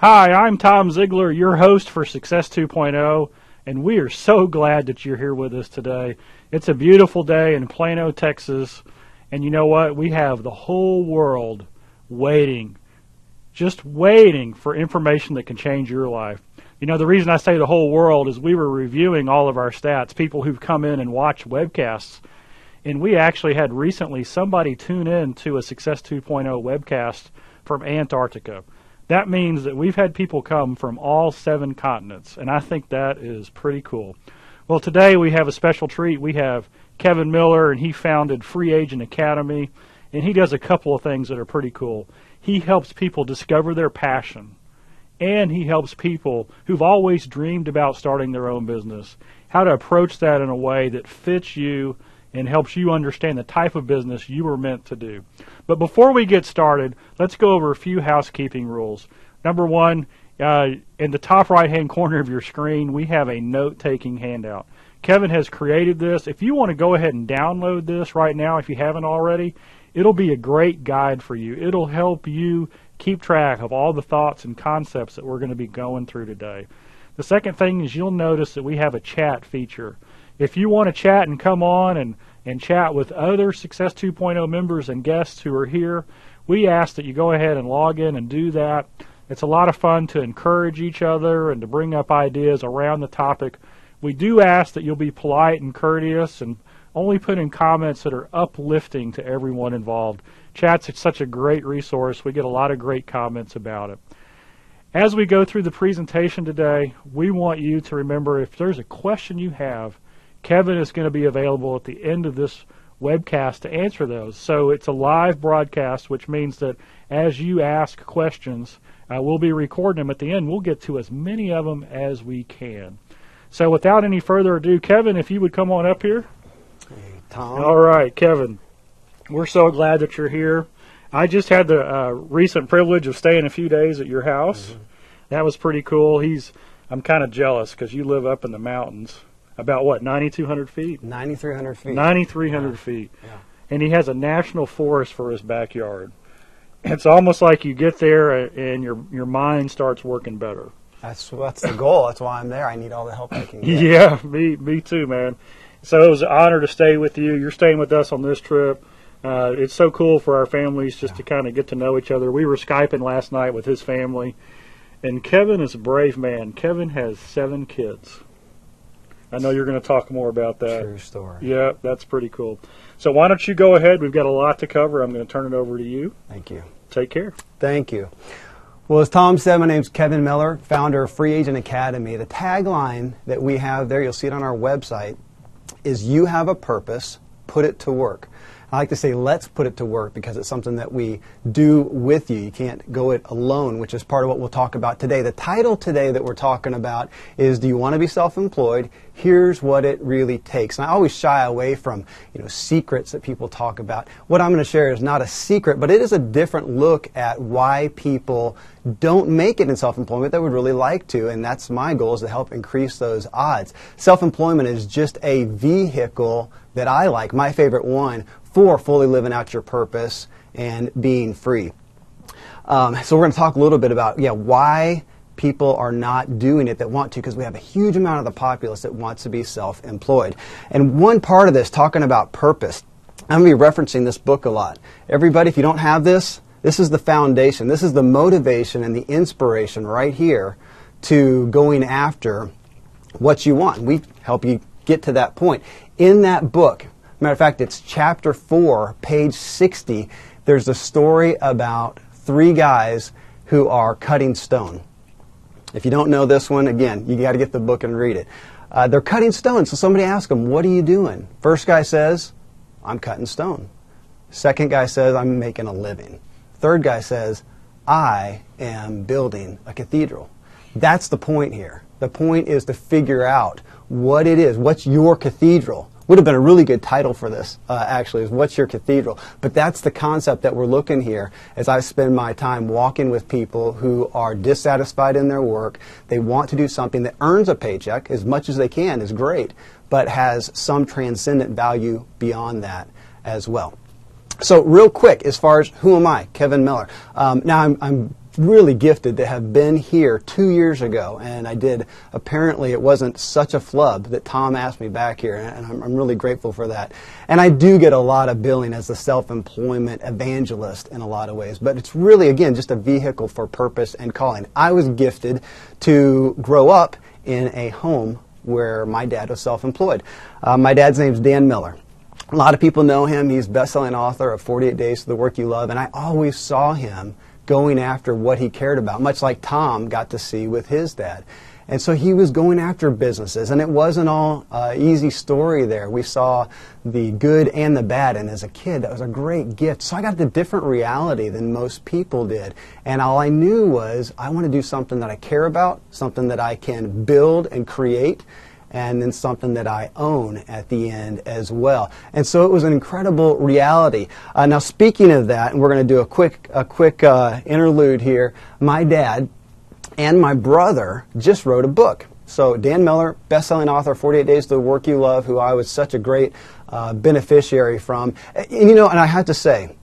Hi, I'm Tom Ziglar, your host for Success 2.0, and we are so glad that you're here with us today. It's a beautiful day in Plano, Texas, and you know what? We have the whole world waiting, just waiting for information that can change your life. You know, the reason I say the whole world is we were reviewing all of our stats, people who've come in and watched webcasts, and we actually had recently somebody tune in to a Success 2.0 webcast from Antarctica. That means that we've had people come from all 7 continents, and I think that is pretty cool. Well, today we have a special treat. We have Kevin Miller, and he founded Free Agent Academy, and he does a couple of things that are pretty cool. He helps people discover their passion, and he helps people who've always dreamed about starting their own business, how to approach that in a way that fits you and helps you understand the type of business you were meant to do. But before we get started, let's go over a few housekeeping rules. Number one, in the top right-hand corner of your screen, we have a note-taking handout. Kevin has created this. If you want to go ahead and download this right now, if you haven't already, it'll be a great guide for you. It'll help you keep track of all the thoughts and concepts that we're going to be going through today. The second thing is you'll notice that we have a chat feature. If you want to chat and come on and chat with other Success 2.0 members and guests who are here, we ask that you go ahead and log in and do that. It's a lot of fun to encourage each other and to bring up ideas around the topic. We do ask that you'll be polite and courteous and only put in comments that are uplifting to everyone involved. Chat's such a great resource. We get a lot of great comments about it. As we go through the presentation today, we want you to remember if there's a question you have, Kevin is going to be available at the end of this webcast to answer those. So it's a live broadcast, which means that as you ask questions, we'll be recording them at the end. We'll get to as many of them as we can. So without any further ado, Kevin, if you would come on up here. Hey, Tom. All right, Kevin. We're so glad that you're here. I just had the recent privilege of staying a few days at your house. Mm-hmm. That was pretty cool. I'm kind of jealous because you live up in the mountains. About what, 9,200 feet? 9,300 feet. 9,300 feet. Yeah. And he has a national forest for his backyard. It's almost like you get there and your mind starts working better. That's the goal. That's why I'm there. I need all the help I can get. Yeah, me too, man. So it was an honor to stay with you. You're staying with us on this trip. It's so cool for our families just to kind of get to know each other. We were Skyping last night with his family. And Kevin is a brave man. Kevin has 7 kids. I know you're going to talk more about that. True story. Yeah, that's pretty cool. So why don't you go ahead? We've got a lot to cover. I'm going to turn it over to you. Thank you. Take care. Thank you. Well, as Tom said, my name's Kevin Miller, founder of Free Agent Academy. The tagline that we have there, you'll see it on our website, is you have a purpose, put it to work. I like to say let's put it to work because it's something that we do with you. You can't go it alone, which is part of what we'll talk about today. The title today that we're talking about is, do you want to be self-employed? Here's what it really takes. And I always shy away from secrets that people talk about. What I'm going to share is not a secret, but it is a different look at why people don't make it in self-employment that would really like to, and that's my goal, is to help increase those odds. Self-employment is just a vehicle that I like, my favorite one, for fully living out your purpose and being free. So we're going to talk a little bit about why people are not doing it that want to, because we have a huge amount of the populace that wants to be self-employed. And one part of this, talking about purpose, I'm going to be referencing this book a lot. Everybody, if you don't have this, this is the foundation. This is the motivation and the inspiration right here to going after what you want. We help you get to that point. In that book, matter of fact, it's chapter 4, page 60. There's a story about 3 guys who are cutting stone. If you don't know this one, again, you got to get the book and read it. They're cutting stone, so somebody asks them, what are you doing? First guy says, I'm cutting stone. Second guy says, I'm making a living. Third guy says, I am building a cathedral. That's the point here. The point is to figure out what it is. What's your cathedral? Would have been a really good title for this, actually, is What's Your Cathedral? But that's the concept that we're looking here as I spend my time walking with people who are dissatisfied in their work. They want to do something that earns a paycheck as much as they can is great, but has some transcendent value beyond that as well. So real quick, as far as who am I, Kevin Miller. Now I'm really gifted to have been here 2 years ago, and I did. Apparently, it wasn't such a flub that Tom asked me back here, and I'm really grateful for that. And I do get a lot of billing as a self-employment evangelist in a lot of ways, but it's really, again, just a vehicle for purpose and calling. I was gifted to grow up in a home where my dad was self-employed. My dad's name's Dan Miller. A lot of people know him. He's best-selling author of 48 Days to the Work You Love, and I always saw him going after what he cared about, much like Tom got to see with his dad. And so he was going after businesses, and it wasn't all easy story there. We saw the good and the bad, and as a kid, that was a great gift. So I got the different reality than most people did. And all I knew was I want to do something that I care about, something that I can build and create, and then something that I own at the end as well. And so it was an incredible reality. Now, speaking of that, and we're going to do a quick interlude here, my dad and my brother just wrote a book. So Dan Miller, best-selling author, 48 Days to the Work You Love, who I was such a great beneficiary from. And, you know, and I have to say,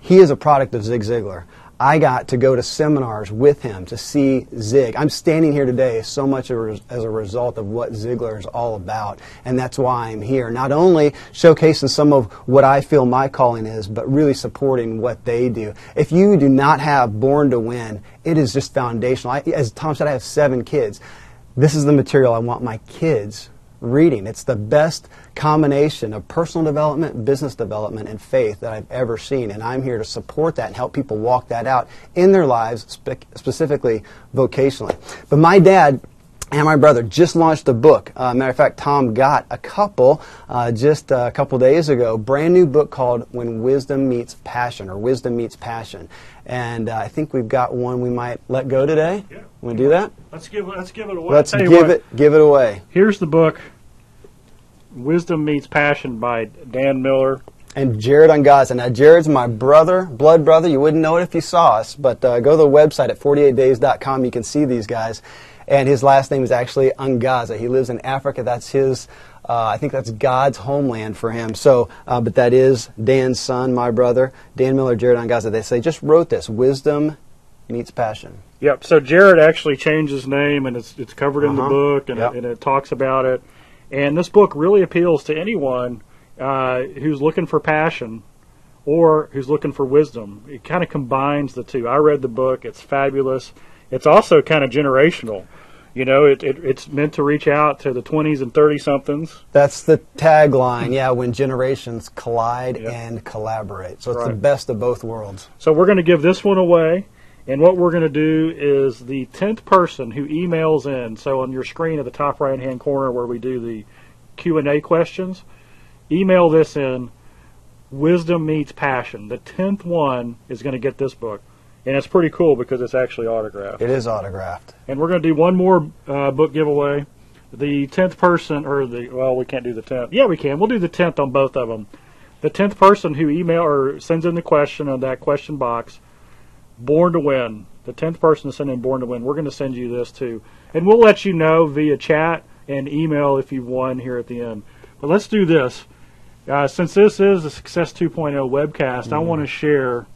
he is a product of Zig Ziglar. I got to go to seminars with him to see Zig. I'm standing here today so much as a result of what Ziglar is all about, and that's why I'm here. Not only showcasing some of what I feel my calling is, but really supporting what they do. If you do not have Born to Win, it is just foundational. As Tom said, I have 7 kids. This is the material I want my kids reading. It's the best combination of personal development, business development, and faith that I've ever seen, and I'm here to support that and help people walk that out in their lives, specifically vocationally. But my dad and my brother just launched a book. Matter of fact, Tom got a couple just a couple days ago, brand new book called When Wisdom Meets Passion, or Wisdom Meets Passion. And I think we've got one we might let go today. Yeah. Want to do that? Let's give it away. Let's give it away. Here's the book, Wisdom Meets Passion by Dan Miller and Jared Angaza. Now, Jared's my brother, blood brother. You wouldn't know it if you saw us, but go to the website at 48days.com. You can see these guys. And his last name is actually Angaza. He lives in Africa. That's his, I think that's God's homeland for him. So, but that is Dan's son, my brother, Dan Miller, Jared Angaza. They just wrote this, Wisdom Meets Passion. Yep. So Jared actually changed his name, and it's covered in the book, and, and it talks about it. And this book really appeals to anyone who's looking for passion or who's looking for wisdom. It kind of combines the two. I read the book. It's fabulous. It's also kind of generational. You know, it's meant to reach out to the 20s and 30-somethings. That's the tagline, yeah, when generations collide and collaborate. So it's the best of both worlds. So we're going to give this one away. And what we're going to do is the 10th person who emails in, so on your screen at the top right-hand corner where we do the Q&A questions, email this in, Wisdom Meets Passion. The 10th one is going to get this book. And it's pretty cool because it's actually autographed. It is autographed. And we're going to do one more book giveaway. The 10th person, well, we can't do the 10th. Yeah, we can. We'll do the 10th on both of them. The 10th person who sends in the question on that question box, Born to Win. The 10th person to send in Born to Win. We're going to send you this too. And we'll let you know via chat and email if you've won here at the end. But let's do this. Since this is a Success 2.0 webcast, I want to share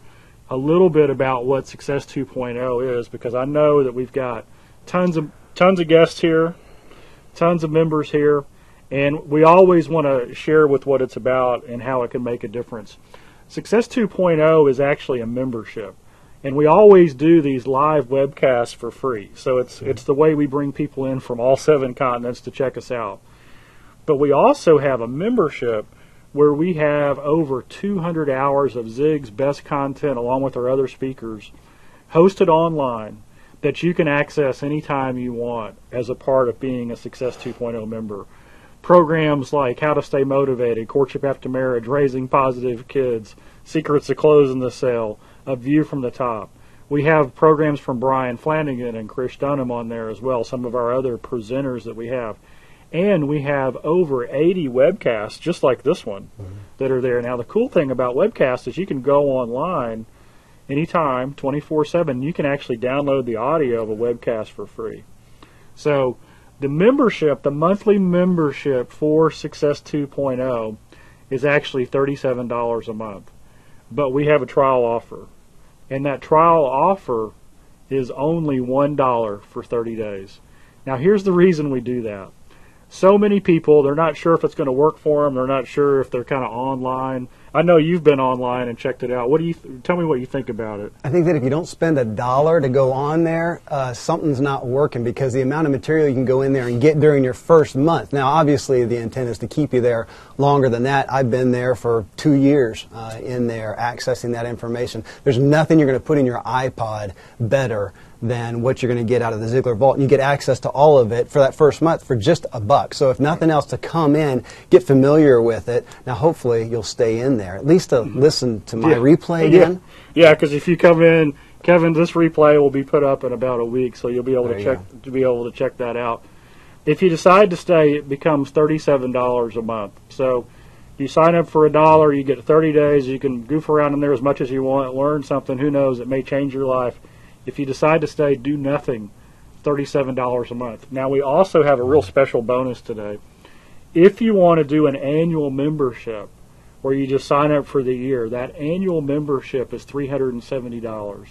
a little bit about what Success 2.0 is, because I know that we've got tons of guests here, tons of members here, and we always want to share with what it's about and how it can make a difference. Success 2.0 is actually a membership, and we always do these live webcasts for free. So it's the way we bring people in from all 7 continents to check us out. But we also have a membership where we have over 200 hours of Zig's best content along with our other speakers hosted online that you can access anytime you want as a part of being a Success 2.0 member. Programs like How to Stay Motivated, Courtship After Marriage, Raising Positive Kids, Secrets to Closing the Sale, A View from the Top. We have programs from Brian Flanagan and Chris Dunham on there as well, some of our other presenters that we have. And we have over 80 webcasts, just like this one, that are there. Now, the cool thing about webcasts is you can go online anytime, 24/7. You can actually download the audio of a webcast for free. So the membership, the monthly membership for Success 2.0 is actually $37 a month. But we have a trial offer. And that trial offer is only $1 for 30 days. Now, here's the reason we do that. So many people, they're not sure if it's going to work for them. They're not sure if they're kind of online. I know you've been online and checked it out. What do you tell me what you think about it? I think that if you don't spend $1 to go on there, something's not working, because the amount of material you can go in there and get during your first month. Now, obviously, the intent is to keep you there longer than that. I've been there for 2 years in there accessing that information. There's nothing you're going to put in your iPod better than what you're going to get out of the Ziglar Vault. And you get access to all of it for that first month for just $1. So if nothing else, to come in, get familiar with it. Now, hopefully, you'll stay in there, at least to listen to my replay again. Yeah, because if you come in, Kevin, this replay will be put up in about a week, so you'll be able to check that out. If you decide to stay, it becomes $37 a month. So you sign up for $1, you get 30 days. You can goof around in there as much as you want, learn something. Who knows? It may change your life. If you decide to stay, do nothing, $37 a month. Now, we also have a real special bonus today. If you want to do an annual membership where you just sign up for the year, that annual membership is $370.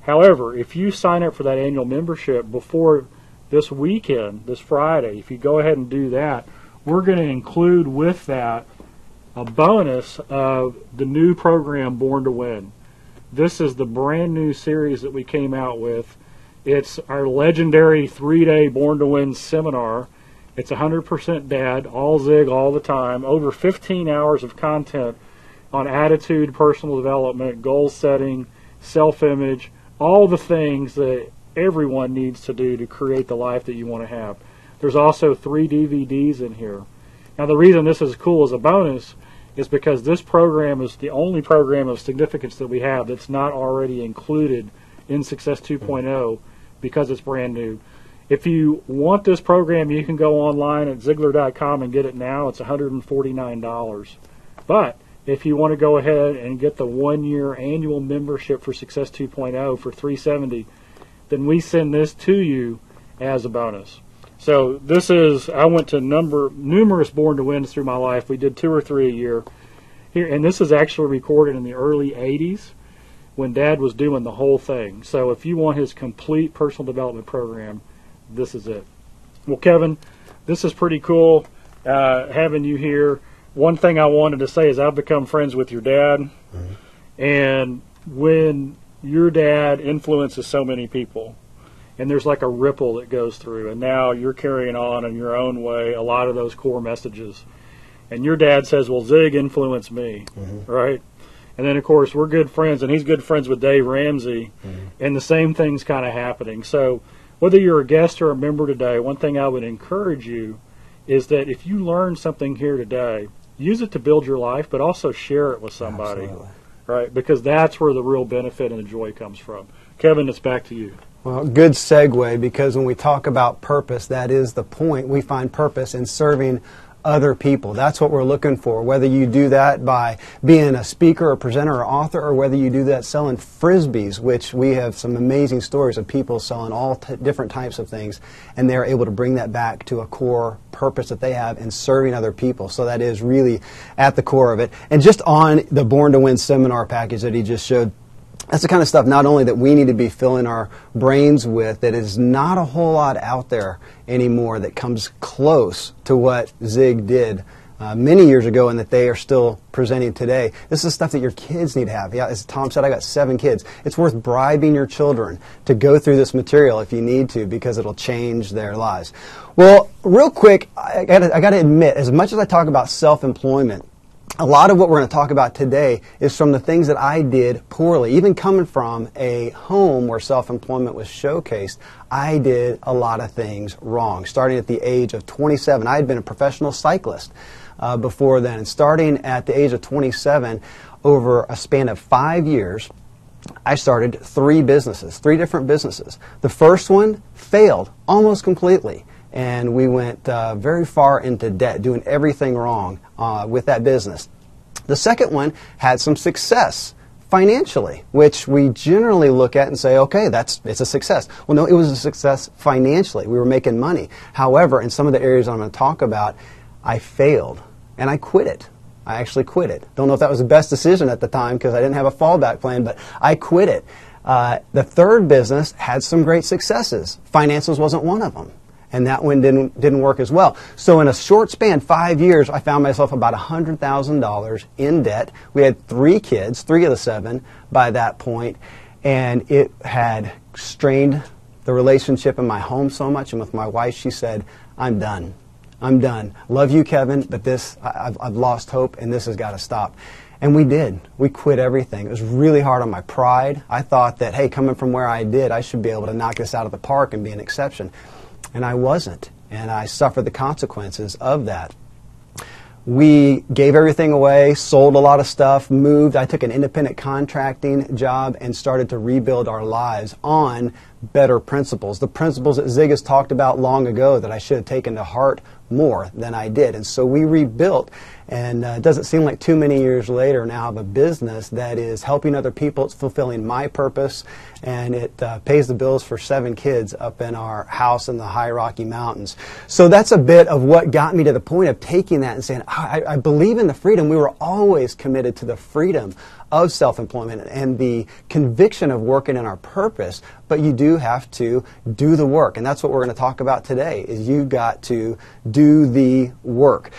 However, if you sign up for that annual membership before this weekend, this Friday, if you go ahead and do that, we're going to include with that a bonus of the new program, Born to Win. This is the brand new series that we came out with. It's our legendary 3-day Born to Win seminar. It's 100% dad, all Zig, all the time. Over 15 hours of content on attitude, personal development, goal setting, self-image, all the things that everyone needs to do to create the life that you want to have. There's also 3 DVDs in here. Now, the reason this is cool as a bonus is because this program is the only program of significance that we have that's not already included in Success 2.0 because it's brand new. If you want this program, you can go online at Ziglar.com and get it now. It's $149. But if you want to go ahead and get the 1-year annual membership for Success 2.0 for $370, then we send this to you as a bonus. So this is, I went to numerous Born to Wins through my life. We did 2 or 3 a year. Here, and this is actually recorded in the early 80s when Dad was doing the whole thing. So if you want his complete personal development program, this is it. Well, Kevin, this is pretty cool having you here. One thing I wanted to say is I've become friends with your dad. And when your dad influences so many people, and there's like a ripple that goes through, and now you're carrying on in your own way a lot of those core messages. And your dad says, well, Zig influenced me, right? And then, of course, we're good friends, and he's good friends with Dave Ramsey, and the same thing's kind of happening. So whether you're a guest or a member today, one thing I would encourage you is that if you learn something here today, use it to build your life, but also share it with somebody, right? Because that's where the real benefit and the joy comes from. Kevin, it's back to you. Well, good segue, because when we talk about purpose, that is the point. We find purpose in serving other people. That's what we're looking for, whether you do that by being a speaker or presenter or author, or whether you do that selling Frisbees, which we have some amazing stories of people selling all different types of things, and they're able to bring that back to a core purpose that they have in serving other people. So that is really at the core of it. And just on the Born to Win seminar package that he just showed, that's the kind of stuff not only that we need to be filling our brains with, that is not a whole lot out there anymore that comes close to what Zig did many years ago and that they are still presenting today. This is stuff that your kids need to have. Yeah, as Tom said, I got 7 kids. It's worth bribing your children to go through this material if you need to, because it'll change their lives. Well, real quick, I got to admit, as much as I talk about self-employment, a lot of what we're going to talk about today is from the things that I did poorly. Even coming from a home where self-employment was showcased, I did a lot of things wrong. Starting at the age of 27, I had been a professional cyclist before then. And starting at the age of 27, over a span of 5 years, I started 3 different businesses. The first one failed almost completely. And we went very far into debt, doing everything wrong with that business. The second one had some success financially, which we generally look at and say, okay, it's a success. Well, no, it was a success financially. We were making money. However, in some of the areas I'm going to talk about, I failed, and I quit it. I actually quit it. Don't know if that was the best decision at the time because I didn't have a fallback plan, but I quit it. The third business had some great successes. Financials wasn't one of them. And that one didn't work as well. So in a short span, 5 years, I found myself about $100,000 in debt. We had 3 kids, 3 of the 7 by that point, and it had strained the relationship in my home so much. And with my wife, she said, I'm done. I'm done. Love you, Kevin, but I've lost hope, and this has got to stop. And we did. We quit everything. It was really hard on my pride. I thought that, hey, coming from where I did, I should be able to knock this out of the park and be an exception. And I wasn't, and I suffered the consequences of that. We gave everything away, sold a lot of stuff, moved. I took an independent contracting job and started to rebuild our lives on better principles. The principles that Zig has talked about long ago that I should have taken to heart more than I did. And so we rebuilt, and it doesn't seem like too many years later now I have a business that is helping other people. It's fulfilling my purpose, and it pays the bills for 7 kids up in our house in the high Rocky Mountains. So that's a bit of what got me to the point of taking that and saying, I believe in the freedom. We were always committed to the freedom of self-employment and the conviction of working in our purpose, but you do have to do the work. And that's what we're going to talk about today, is you've got to do the work.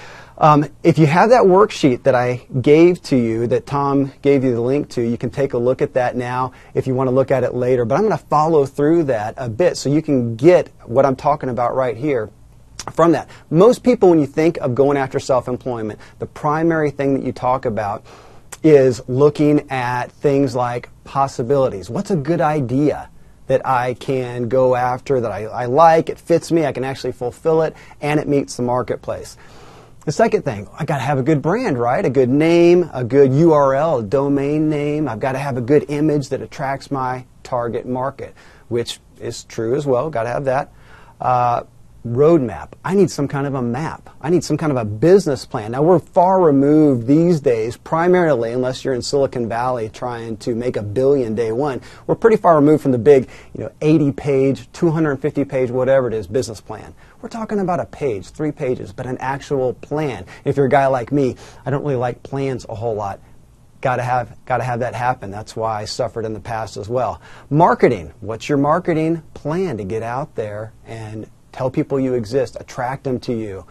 If you have that worksheet that I gave to you, that Tom gave you the link to, you can take a look at that now if you want to look at it later. But I'm going to follow through that a bit so you can get what I'm talking about right here from that. Most people, when you think of going after self-employment, the primary thing that you talk about is looking at things like possibilities. What's a good idea that I can go after, that I like, it fits me, I can actually fulfill it, and it meets the marketplace? The second thing, I got to have a good brand, right? A good name, a good URL, a domain name. I've got to have a good image that attracts my target market, which is true as well. Got to have that. Roadmap. I need some kind of a map. I need some kind of a business plan. Now, we're far removed these days, primarily, unless you're in Silicon Valley trying to make $1 billion day one, we're pretty far removed from the big 80-page, 250-page, whatever it is, business plan. We're talking about a page, 3 pages, but an actual plan. If you're a guy like me, I don't really like plans a whole lot. Got to have that happen. That's why I suffered in the past as well. Marketing. What's your marketing plan to get out there and tell people you exist, attract them to you?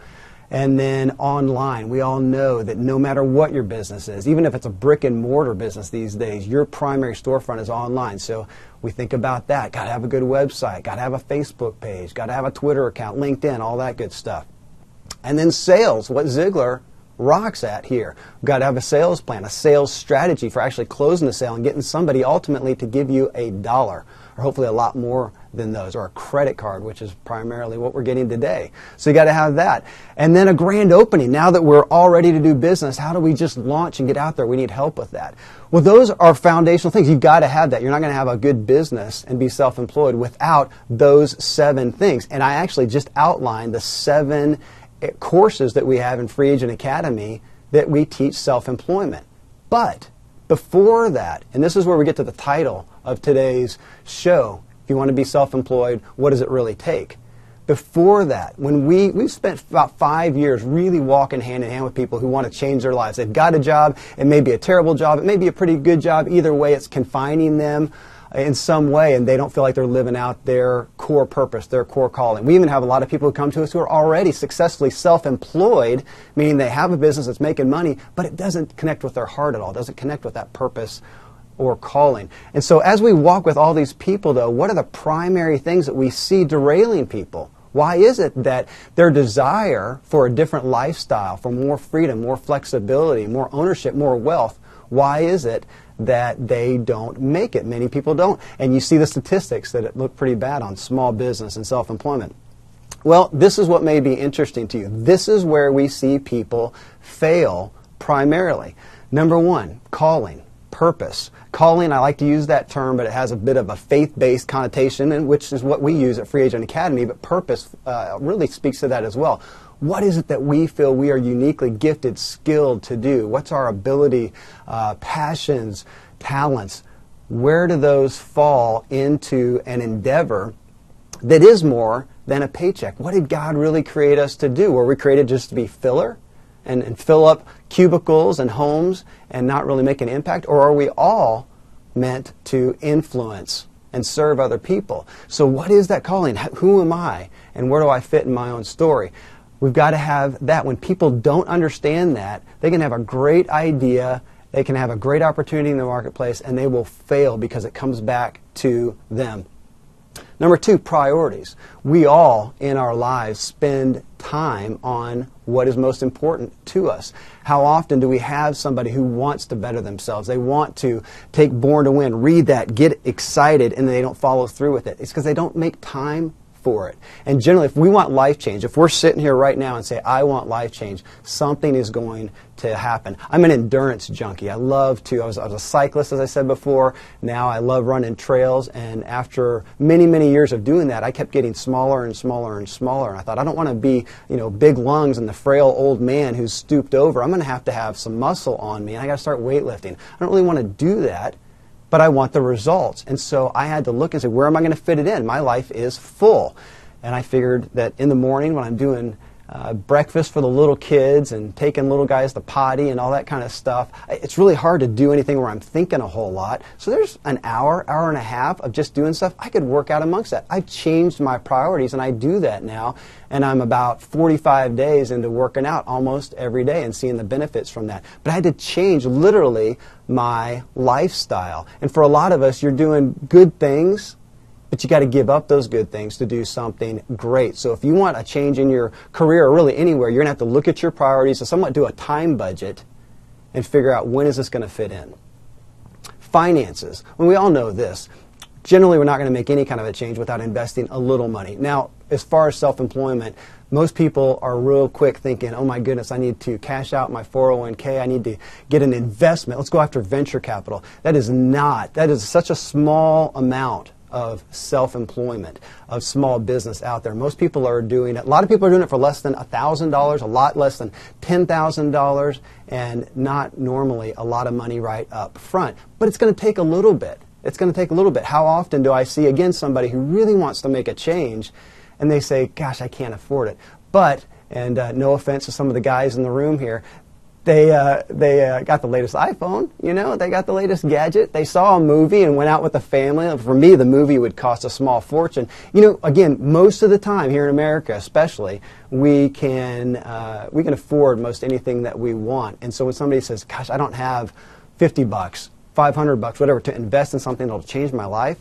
And then online, we all know that no matter what your business is, even if it's a brick and mortar business these days, your primary storefront is online. So we think about that. Got to have a good website, got to have a Facebook page, got to have a Twitter account, LinkedIn, all that good stuff. And then sales, what Ziglar rocks at here. We've got to have a sales plan, a sales strategy for actually closing the sale and getting somebody ultimately to give you $1, or hopefully a lot more than those, or a credit card, which is primarily what we're getting today. So you got to have that. And then a grand opening. Now that we're all ready to do business, how do we just launch and get out there? We need help with that. Well, those are foundational things. You've got to have that. You're not going to have a good business and be self-employed without those 7 things. And I actually just outlined the 7 courses that we have in Free Agent Academy that we teach self-employment. But before that, and this is where we get to the title of today's show, if you want to be self-employed, what does it really take? Before that, when we've spent about 5 years really walking hand in hand with people who want to change their lives. They've got a job, it may be a terrible job, it may be a pretty good job. Either way, it's confining them in some way, and they don't feel like they're living out their core purpose, their core calling. We even have a lot of people who come to us who are already successfully self-employed, meaning they have a business that's making money, but it doesn't connect with their heart at all, doesn't connect with that purpose or calling. And so as we walk with all these people, though, what are the primary things that we see derailing people? Why is it that their desire for a different lifestyle, for more freedom, more flexibility, more ownership, more wealth, why is it that they don't make it? Many people don't. And you see the statistics that it look pretty bad on small business and self-employment. Well, this is what may be interesting to you. This is where we see people fail primarily. Number 1, calling. Purpose. Calling, I like to use that term, but it has a bit of a faith-based connotation, and which is what we use at Free Agent Academy, but purpose really speaks to that as well. What is it that we feel we are uniquely gifted, skilled to do? What's our ability, passions, talents? Where do those fall into an endeavor that is more than a paycheck? What did God really create us to do? Were we created just to be filler and fill up cubicles and homes and not really make an impact? Or are we all meant to influence and serve other people. So what is that calling? Who am I? And where do I fit in my own story? We've got to have that. When people don't understand that, they can have a great idea, they can have a great opportunity in the marketplace, and they will fail because it comes back to them. Number 2, priorities. We all in our lives spend time on what is most important to us. How often do we have somebody who wants to better themselves? They want to take Born to Win, read that, get excited, and they don't follow through with it. It's because they don't make time for it. And generally, if we want life change, if we're sitting here right now and say, I want life change, something is going to happen. I'm an endurance junkie. I was a cyclist, as I said before. Now I love running trails, and after many, many years of doing that, I kept getting smaller and smaller and smaller. And I thought, I don't want to be, big lungs and the frail old man who's stooped over. I'm going to have some muscle on me, and I got to start weightlifting. I don't really want to do that, but I want the results. And so I had to look and say, where am I going to fit it in? My life is full. And I figured that in the morning when I'm doing breakfast for the little kids and taking little guys to potty and all that kind of stuff, it's really hard to do anything where I'm thinking a whole lot. So there's an hour and a half of just doing stuff. I could work out amongst that. I've changed my priorities, and I do that now. And I'm about 45 days into working out almost every day and seeing the benefits from that. But I had to change literally my lifestyle. And for a lot of us, you're doing good things, but you got to give up those good things to do something great. So if you want a change in your career or really anywhere, you're going to have to look at your priorities and somewhat do a time budget and figure out when is this going to fit in. Finances. Well, we all know this. Generally, we're not going to make any kind of a change without investing a little money. Now, as far as self-employment, most people are real quick thinking, oh my goodness, I need to cash out my 401k, I need to get an investment. Let's go after venture capital. That is such a small amount of self-employment, of small business out there. Most people are doing it. A lot of people are doing it for less than $1,000, a lot less than $10,000, and not normally a lot of money right up front. But it's going to take a little bit. It's going to take a little bit. How often do I see, again, somebody who really wants to make a change, and they say, gosh, I can't afford it. But, and no offense to some of the guys in the room here, they got the latest iPhone, they got the latest gadget. They saw a movie and went out with the family. For me, the movie would cost a small fortune. Again, most of the time here in America especially, we can afford most anything that we want. And so when somebody says, gosh, I don't have $50, $500, whatever, to invest in something that will change my life,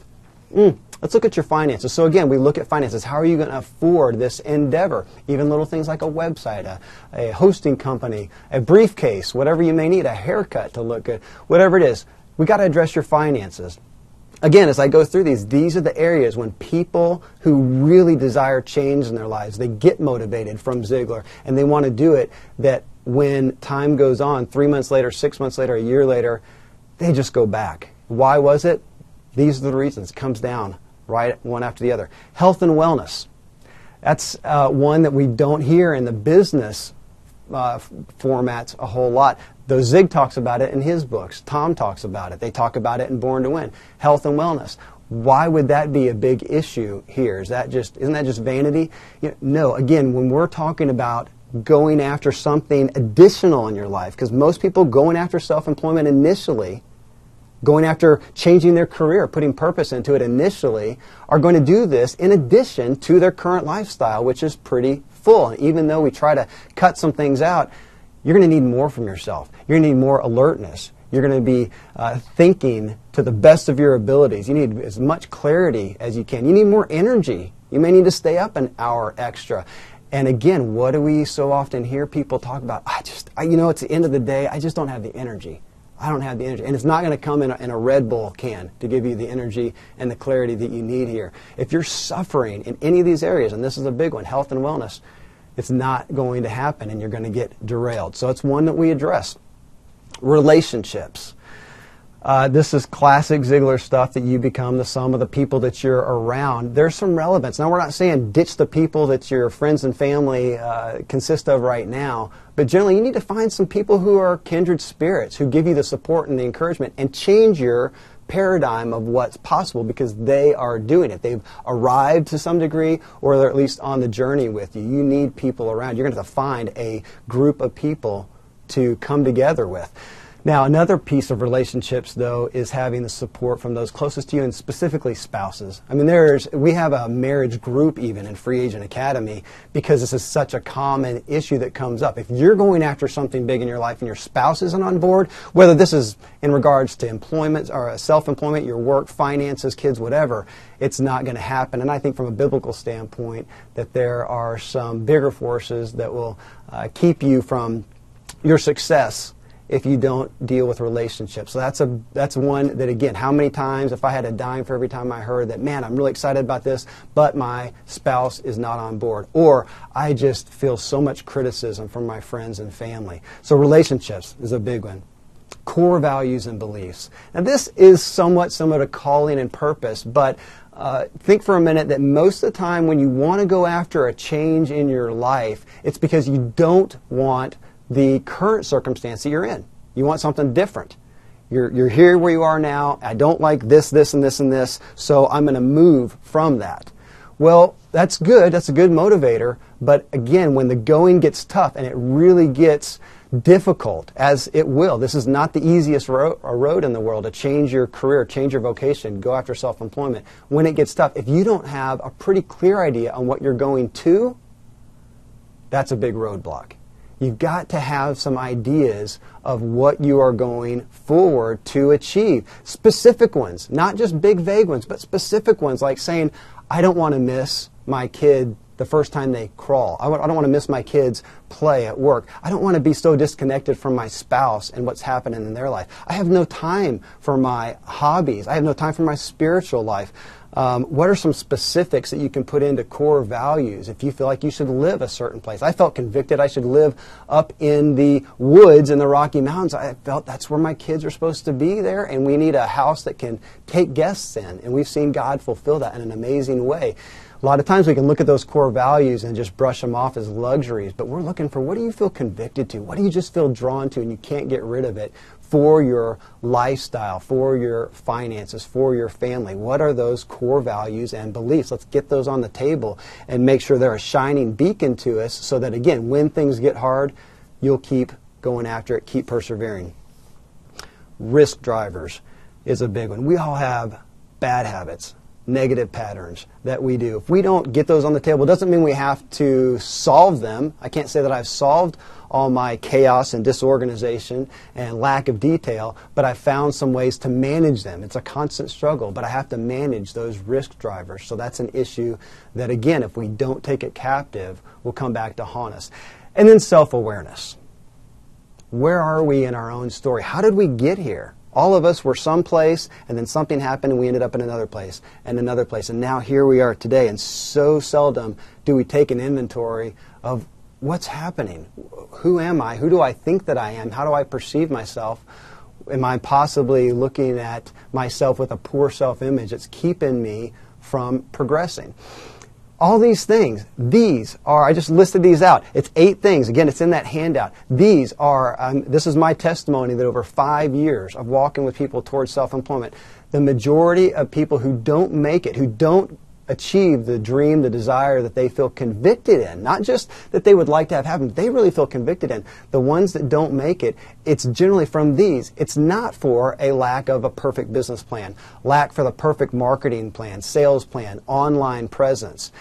let's look at your finances. So again, we look at finances. How are you going to afford this endeavor? Even little things like a website, a hosting company, a briefcase, whatever you may need, a haircut to look good, whatever it is. We got to address your finances. Again, as I go through these are the areas when people who really desire change in their lives, they get motivated from Ziglar, and they want to do it, that when time goes on, 3 months later, 6 months later, a year later, they just go back. Why was it? These are the reasons. It comes down right one after the other. Health and wellness. That's one that we don't hear in the business formats a whole lot. Though Zig talks about it in his books. Tom talks about it. They talk about it in Born to Win. Health and wellness. Why would that be a big issue here? Isn't that just vanity? No. Again, when we're talking about going after something additional in your life, because most people going after self-employment initially, going after changing their career, putting purpose into it initially, are going to do this in addition to their current lifestyle, which is pretty full. And even though we try to cut some things out, you're going to need more from yourself. You're going to need more alertness. You're going to be thinking to the best of your abilities. You need as much clarity as you can. You need more energy. You may need to stay up an hour extra. And again, what do we so often hear people talk about? It's the end of the day, I just don't have the energy. I don't have the energy. And it's not going to come in a Red Bull can to give you the energy and the clarity that you need here. If you're suffering in any of these areas, and this is a big one, health and wellness, it's not going to happen and you're going to get derailed. So it's one that we address. Relationships. This is classic Ziglar stuff, that you become the sum of the people that you're around. There's some relevance. Now, we're not saying ditch the people that your friends and family consist of right now, but generally you need to find some people who are kindred spirits, who give you the support and the encouragement, and change your paradigm of what's possible, because they are doing it. They've arrived to some degree, or they're at least on the journey with you. You need people around. You're going to have to find a group of people to come together with. Now, another piece of relationships, though, is having the support from those closest to you, and specifically spouses. I mean, we have a marriage group even in Free Agent Academy because this is such a common issue that comes up. If you're going after something big in your life and your spouse isn't on board, whether this is in regards to employment or self-employment, your work, finances, kids, whatever, it's not going to happen. And I think from a biblical standpoint that there are some bigger forces that will keep you from your success if you don't deal with relationships. So that's one that, again, how many times, if I had a dime for every time I heard that, man, I'm really excited about this, but my spouse is not on board. Or I just feel so much criticism from my friends and family. So relationships is a big one. Core values and beliefs. Now this is somewhat similar to calling and purpose, but think for a minute that most of the time when you want to go after a change in your life, it's because you don't want the current circumstance that you're in. You want something different. You're here where you are now. I don't like this, this, and this, and this, so I'm going to move from that. Well, that's good. That's a good motivator. But again, when the going gets tough and it really gets difficult, as it will, this is not the easiest road in the world to change your career, change your vocation, go after self-employment. When it gets tough, if you don't have a pretty clear idea on what you're going to, that's a big roadblock. You've got to have some ideas of what you are going forward to achieve. Specific ones, not just big vague ones, but specific ones like saying, I don't want to miss my kid the first time they crawl. I don't want to miss my kids' play at work. I don't want to be so disconnected from my spouse and what's happening in their life. I have no time for my hobbies. I have no time for my spiritual life. What are some specifics that you can put into core values if you feel like you should live a certain place? I felt convicted I should live up in the woods in the Rocky Mountains. I felt that's where my kids are supposed to be there, and we need a house that can take guests in. And we've seen God fulfill that in an amazing way. A lot of times we can look at those core values and just brush them off as luxuries, but we're looking for, what do you feel convicted to? What do you just feel drawn to and you can't get rid of it for your lifestyle, for your finances, for your family? What are those core values and beliefs? Let's get those on the table and make sure they're a shining beacon to us so that, again, when things get hard, you'll keep going after it, keep persevering. Risk drivers is a big one. We all have bad habits, negative patterns that we do. If we don't get those on the table, it doesn't mean we have to solve them. I can't say that I've solved all my chaos and disorganization and lack of detail, but I've found some ways to manage them. It's a constant struggle, but I have to manage those risk drivers. So that's an issue that, again, if we don't take it captive, will come back to haunt us. And then self-awareness. Where are we in our own story? How did we get here? All of us were someplace, and then something happened, and we ended up in another place, and another place. And now here we are today, and so seldom do we take an inventory of what's happening. Who am I? Who do I think that I am? How do I perceive myself? Am I possibly looking at myself with a poor self-image that's keeping me from progressing? All these things, these are, I just listed these out. It's 8 things. Again, it's in that handout. These are, this is my testimony that over 5 years of walking with people towards self-employment, the majority of people who don't make it, who don't achieve the dream, the desire that they feel convicted in, not just that they would like to have happen, they really feel convicted in. The ones that don't make it, it's generally from these. It's not for a lack of a perfect business plan, lack for the perfect marketing plan, sales plan, online presence.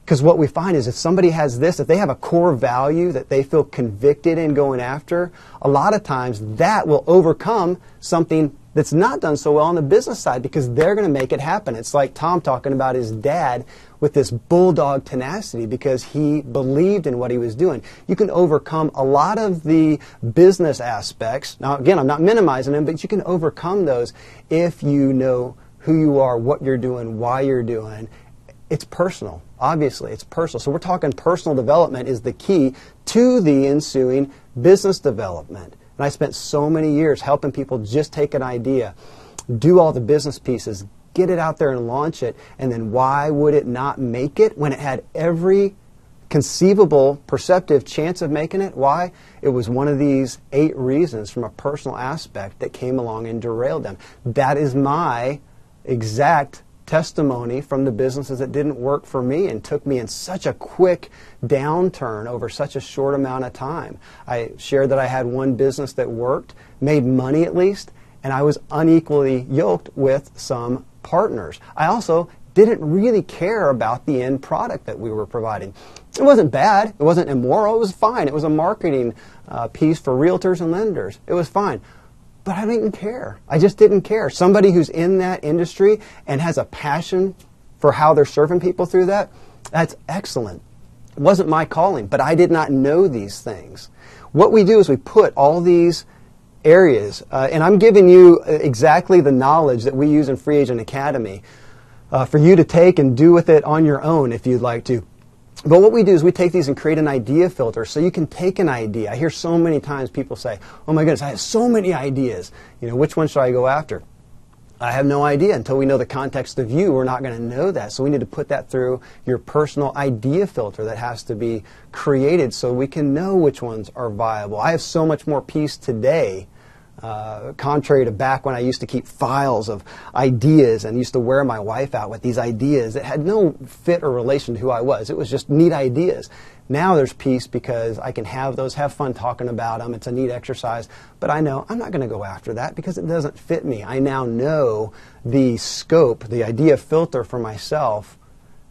Because what we find is if somebody has this, if they have a core value that they feel convicted in going after, a lot of times that will overcome something that's not done so well on the business side because they're going to make it happen. It's like Tom talking about his dad with this bulldog tenacity because he believed in what he was doing. You can overcome a lot of the business aspects. Now, again, I'm not minimizing them, but you can overcome those if you know who you are, what you're doing, why you're doing. It's personal. Obviously, it's personal. So we're talking personal development is the key to the ensuing business development. And I spent so many years helping people just take an idea, do all the business pieces, get it out there and launch it, and then why would it not make it when it had every conceivable, perceptive chance of making it? Why? It was one of these 8 reasons from a personal aspect that came along and derailed them. That is my exact testimony from the businesses that didn't work for me and took me in such a quick downturn over such a short amount of time. I shared that I had one business that worked, made money at least, and I was unequally yoked with some partners. I also didn't really care about the end product that we were providing. It wasn't bad. It wasn't immoral. It was fine. It was a marketing piece for realtors and lenders. It was fine. But I didn't care. I just didn't care. Somebody who's in that industry and has a passion for how they're serving people through that, that's excellent. It wasn't my calling, but I did not know these things. What we do is we put all these areas, and I'm giving you exactly the knowledge that we use in Free Agent Academy for you to take and do with it on your own if you'd like to. But what we do is we take these and create an idea filter so you can take an idea. I hear so many times people say, oh my goodness, I have so many ideas. You know, which one should I go after? I have no idea. Until we know the context of you, we're not going to know that. So we need to put that through your personal idea filter that has to be created so we can know which ones are viable. I have so much more peace today, contrary to back when I used to keep files of ideas and used to wear my wife out with these ideas that had no fit or relation to who I was. It was just neat ideas. Now there's peace because I can have those, have fun talking about them. It's a neat exercise. But I know I'm not going to go after that because it doesn't fit me. I now know the scope, the idea filter for myself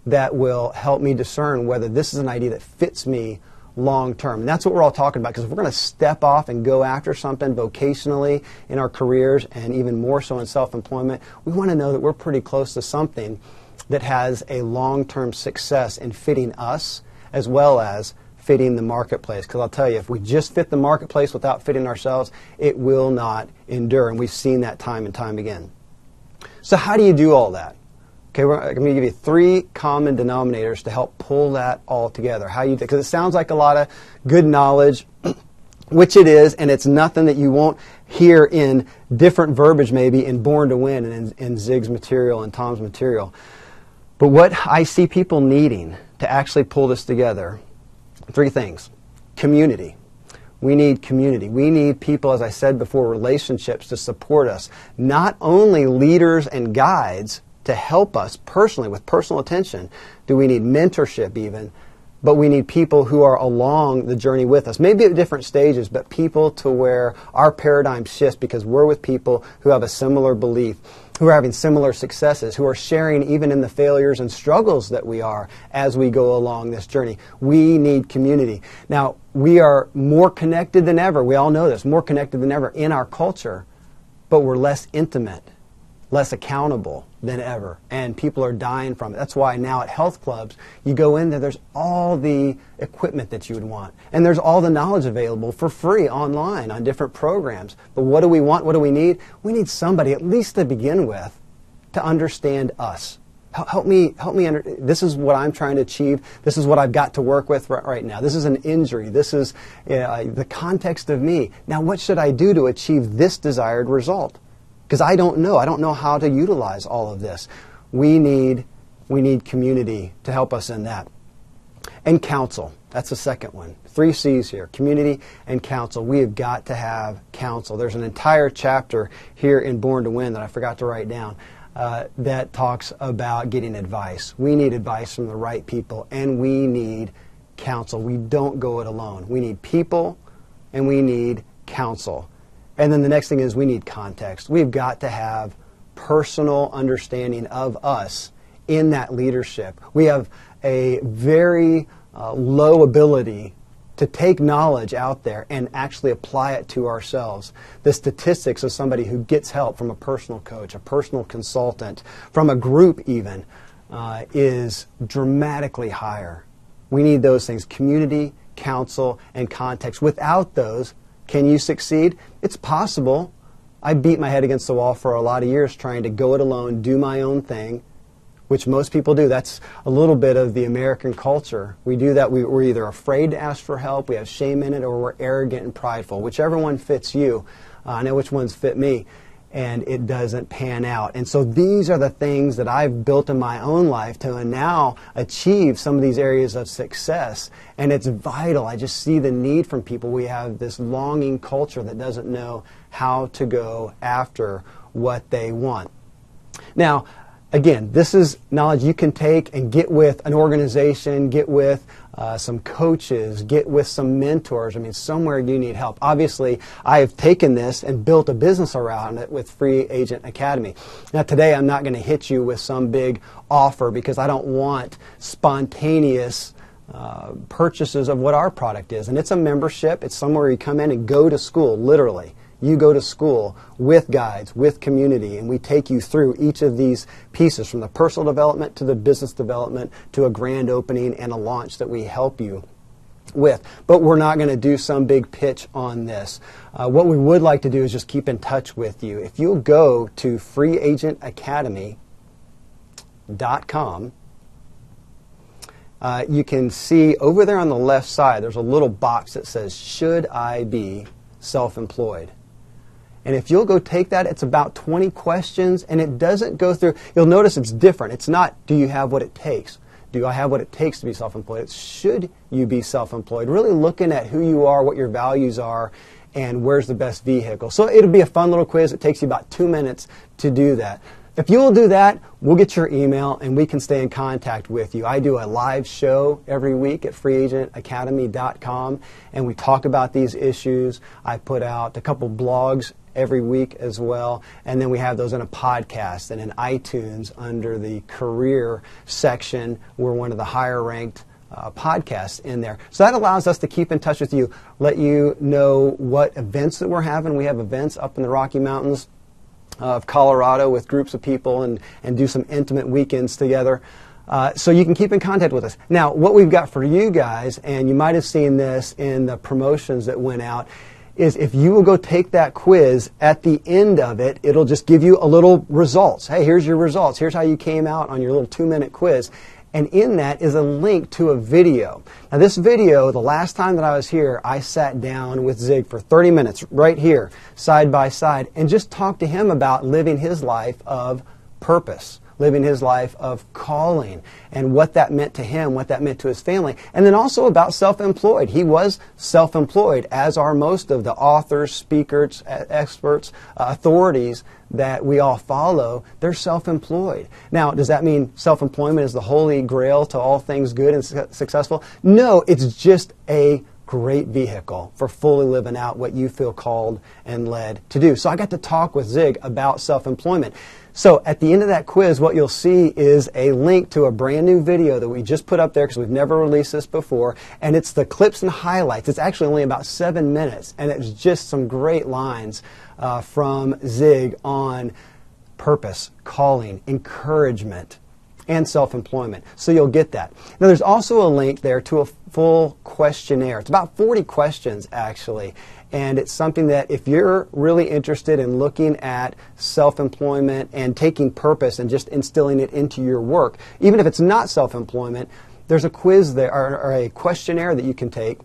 that will help me discern whether this is an idea that fits me long term. And that's what we're all talking about, because if we're going to step off and go after something vocationally in our careers and even more so in self-employment, we want to know that we're pretty close to something that has a long-term success in fitting us as well as fitting the marketplace. Because I'll tell you, if we just fit the marketplace without fitting ourselves, it will not endure. And we've seen that time and time again. So how do you do all that? Okay, I'm going to give you 3 common denominators to help pull that all together. How you do, because it sounds like a lot of good knowledge, which it is, and it's nothing that you won't hear in different verbiage maybe in Born to Win and in Zig's material and Tom's material. But what I see people needing to actually pull this together, 3 things. Community. We need community. We need people, as I said before, relationships to support us. Not only leaders and guides to help us personally with personal attention, do we need mentorship even, but we need people who are along the journey with us, maybe at different stages, but people to where our paradigm shifts because we're with people who have a similar belief, who are having similar successes, who are sharing even in the failures and struggles that we are as we go along this journey. We need community. Now, we are more connected than ever. We all know this, more connected than ever in our culture, but we're less intimate, less accountable than ever, and people are dying from it. That's why now at health clubs, you go in there, there's all the equipment that you would want, and there's all the knowledge available for free online on different programs. But what do we want? What do we need? We need somebody, at least to begin with, to understand us. Help me. This is what I'm trying to achieve. This is what I've got to work with right now. This is an injury. This is the context of me. Now, what should I do to achieve this desired result? Because I don't know. I don't know how to utilize all of this. We need community to help us in that. And counsel. That's the second one. 3 C's here. Community and counsel. We have got to have counsel. There's an entire chapter here in Born to Win that I forgot to write down that talks about getting advice. We need advice from the right people, and we need counsel. We don't go it alone. We need people, and we need counsel. And then the next thing is we need context. We've got to have personal understanding of us in that leadership. We have a very low ability to take knowledge out there and actually apply it to ourselves. The statistics of somebody who gets help from a personal coach, a personal consultant, from a group even, is dramatically higher. We need those things: community, counsel, and context. Without those, can you succeed? It's possible. I beat my head against the wall for a lot of years trying to go it alone, do my own thing, which most people do. That's a little bit of the American culture. We do that. We're either afraid to ask for help, we have shame in it, or we're arrogant and prideful. Whichever one fits you. I know which ones fit me, and it doesn't pan out. And so these are the things that I've built in my own life to now achieve some of these areas of success. And it's vital. I just see the need from people. We have this longing culture that doesn't know how to go after what they want. Now, Again, this is knowledge you can take and get with an organization, get with some coaches, get with some mentors. I mean, somewhere you need help. Obviously, I have taken this and built a business around it with Free Agent Academy. Now, today I'm not going to hit you with some big offer because I don't want spontaneous purchases of what our product is. And it's a membership. It's somewhere you come in and go to school, literally. You go to school with guides, with community, and we take you through each of these pieces, from the personal development to the business development to a grand opening and a launch that we help you with. But we're not going to do some big pitch on this. What we would like to do is just keep in touch with you. If you'll go to freeagentacademy.com, you can see over there on the left side, there's a little box that says, "Should I be self-employed?" And if you'll go take that, it's about 20 questions, and it doesn't go through. You'll notice it's different. It's not, do you have what it takes? Do I have what it takes to be self-employed? It's, should you be self-employed? Really looking at who you are, what your values are, and where's the best vehicle. So it'll be a fun little quiz. It takes you about 2 minutes to do that. If you will do that, we'll get your email and we can stay in contact with you. I do a live show every week at freeagentacademy.com, and we talk about these issues. I put out a couple blogs every week as well, and then we have those in a podcast and in iTunes under the career section. We're one of the higher ranked podcasts in there. So that allows us to keep in touch with you, let you know what events that we're having. We have events up in the Rocky Mountains of Colorado with groups of people and do some intimate weekends together. So you can keep in contact with us. Now, what we've got for you guys, and you might have seen this in the promotions that went out, is if you will go take that quiz, at the end of it, it'll just give you a little results. Hey, here's your results. Here's how you came out on your little 2-minute quiz. And in that is a link to a video. Now this video, the last time that I was here, I sat down with Zig for 30 minutes right here, side by side, and just talked to him about living his life of purpose, living his life of calling, and what that meant to him, what that meant to his family, and then also about self-employed. He was self-employed, as are most of the authors, speakers, experts, authorities that we all follow. They're self-employed. Now, does that mean self-employment is the holy grail to all things good and successful? No, it's just a great vehicle for fully living out what you feel called and led to do. So I got to talk with Zig about self-employment. So at the end of that quiz, what you'll see is a link to a brand new video that we just put up there because we've never released this before, and it's the clips and highlights. It's actually only about 7 minutes, and it's just some great lines from Zig on purpose, calling, encouragement, and self-employment. So you'll get that. Now there's also a link there to a full questionnaire. It's about 40 questions actually, and it's something that if you're really interested in looking at self-employment and taking purpose and just instilling it into your work, even if it's not self-employment, there's a quiz there or a questionnaire that you can take.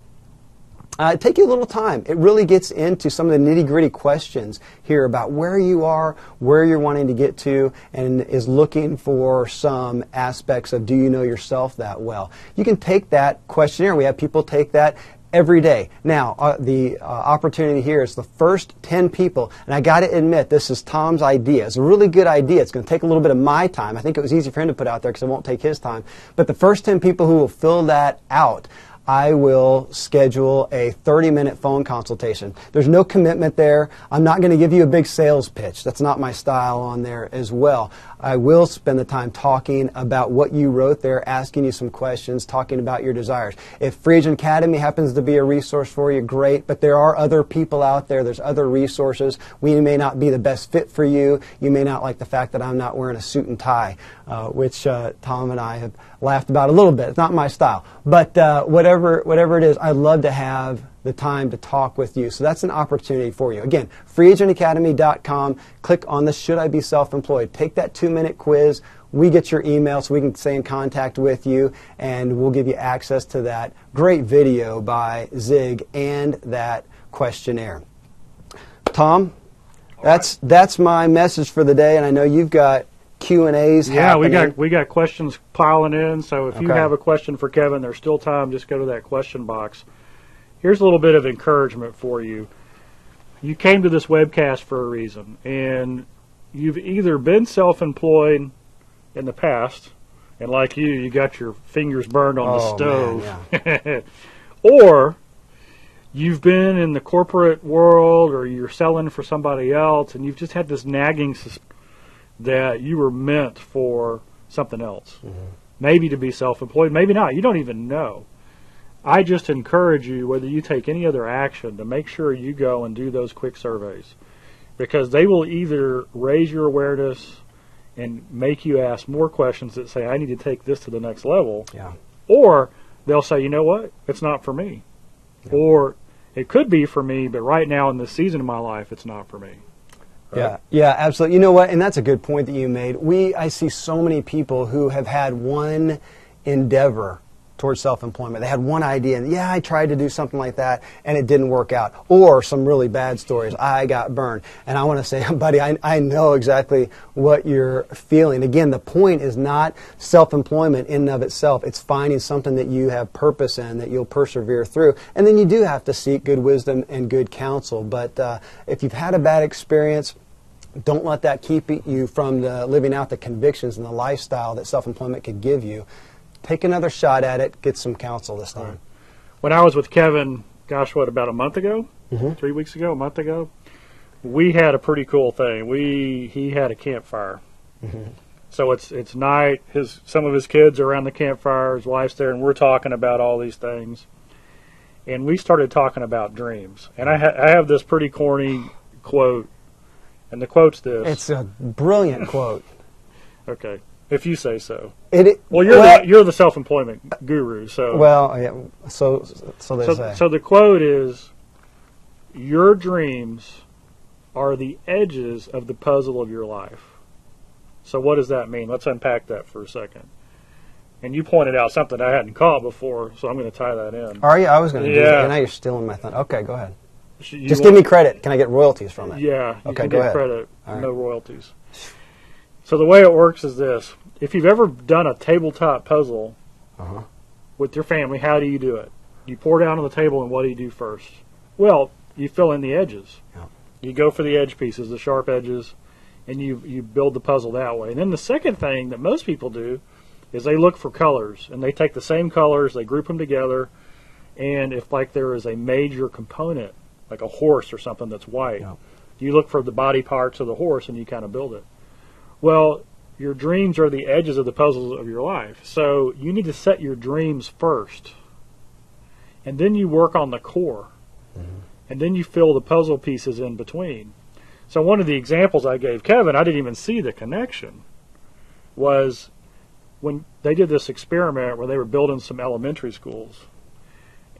Take you a little time. It really gets into some of the nitty-gritty questions here about where you are, where you're wanting to get to, and is looking for some aspects of do you know yourself that well. You can take that questionnaire. We have people take that every day. Now, the opportunity here is the first 10 people, and I got to admit, this is Tom's idea. It's a really good idea. It's going to take a little bit of my time. I think it was easy for him to put out there because it won't take his time. But the first 10 people who will fill that out, I will schedule a 30-minute phone consultation. There's no commitment there. I'm not going to give you a big sales pitch. That's not my style on there as well. I will spend the time talking about what you wrote there, asking you some questions, talking about your desires. If Free Agent Academy happens to be a resource for you, great, but there are other people out there. There's other resources. We may not be the best fit for you. You may not like the fact that I'm not wearing a suit and tie, which Tom and I have laughed about a little bit. It's not my style. But whatever it is, I'd love to have the time to talk with you. So that's an opportunity for you. Again, freeagentacademy.com. Click on the Should I Be Self-Employed. Take that 2-minute quiz. We get your email so we can stay in contact with you, and we'll give you access to that great video by Zig and that questionnaire. Tom, that's my message for the day, and I know you've got Q&As happening. Yeah, we got questions piling in, so if you have a question for Kevin, there's still time. Just go to that question box. Here's a little bit of encouragement for you. You came to this webcast for a reason, and you've either been self-employed in the past, and like you got your fingers burned on the stove. Man, yeah. Or you've been in the corporate world, or you're selling for somebody else, and you've just had this nagging that you were meant for something else. Mm-hmm. Maybe to be self-employed, maybe not. You don't even know. I just encourage you, whether you take any other action, to make sure you go and do those quick surveys, because they will either raise your awareness and make you ask more questions that say, I need to take this to the next level, or they'll say, you know what, it's not for me. Yeah. Or it could be for me, but right now in this season of my life, it's not for me. Right? Yeah, absolutely. You know what, and that's a good point that you made. I see so many people who have had one endeavor towards self-employment. They had one idea, and I tried to do something like that, and it didn't work out. Or some really bad stories. I got burned. And I want to say, buddy, I know exactly what you're feeling. Again, the point is not self-employment in and of itself. It's finding something that you have purpose in, that you'll persevere through. And then you do have to seek good wisdom and good counsel. But if you've had a bad experience, don't let that keep you from living out the convictions and the lifestyle that self-employment could give you. Take another shot at it. Get some counsel this time. Right. When I was with Kevin, about a month ago? Mm-hmm. 3 weeks ago, a month ago? We had a pretty cool thing. He had a campfire. Mm-hmm. So it's night. Some of his kids are around the campfire. His wife's there, and we're talking about all these things. And we started talking about dreams. And I have this pretty corny quote, and the quote's this. It's a brilliant quote. Okay. If you say so. Well, you're the self-employment guru, so. Well, yeah. So they say. So the quote is, "Your dreams are the edges of the puzzle of your life." So what does that mean? Let's unpack that for a second. And you pointed out something I hadn't caught before, so I'm going to tie that in. Are you? I was going to do that. Now you're stealing my thunder. Okay, go ahead. Just give me credit. Can I get royalties from it? Yeah. Okay, you go get ahead. Credit. Right. No royalties. So the way it works is this. If you've ever done a tabletop puzzle with your family, how do you do it? You pour down on the table, and what do you do first? Well, you fill in the edges. Yeah. You go for the edge pieces, the sharp edges, and you build the puzzle that way. And then the second thing that most people do is they look for colors, and they take the same colors, they group them together, and if there is a major component, like a horse or something that's white, you look for the body parts of the horse, and you kind of build it. Well, your dreams are the edges of the puzzles of your life. So you need to set your dreams first. And then you work on the core. Mm-hmm. And then you fill the puzzle pieces in between. So one of the examples I gave Kevin, I didn't even see the connection, was when they did this experiment where they were building some elementary schools.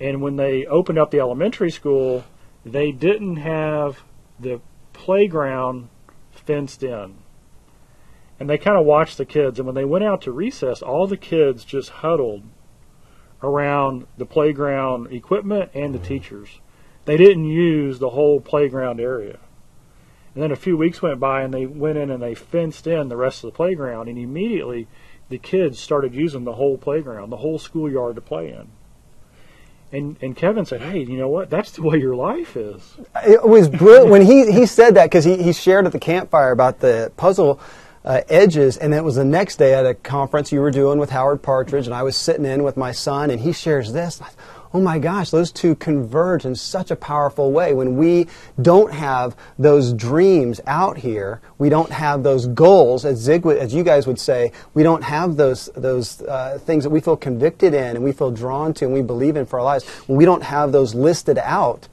And when they opened up the elementary school, they didn't have the playground fenced in. And they kind of watched the kids, and when they went out to recess, all the kids just huddled around the playground equipment and the teachers. They didn't use the whole playground area. And then a few weeks went by, and they went in and they fenced in the rest of the playground, and immediately the kids started using the whole playground, the whole schoolyard to play in. And Kevin said, hey, you know what? That's the way your life is. It was brilliant. When he said that, because he shared at the campfire about the puzzle edges, and it was the next day at a conference you were doing with Howard Partridge, and I was sitting in with my son, and he shares this. Oh my gosh, those two converge in such a powerful way. When we don't have those dreams out here, we don't have those goals, as you guys would say, we don't have those things that we feel convicted in and we feel drawn to and we believe in for our lives. When we don't have those listed out,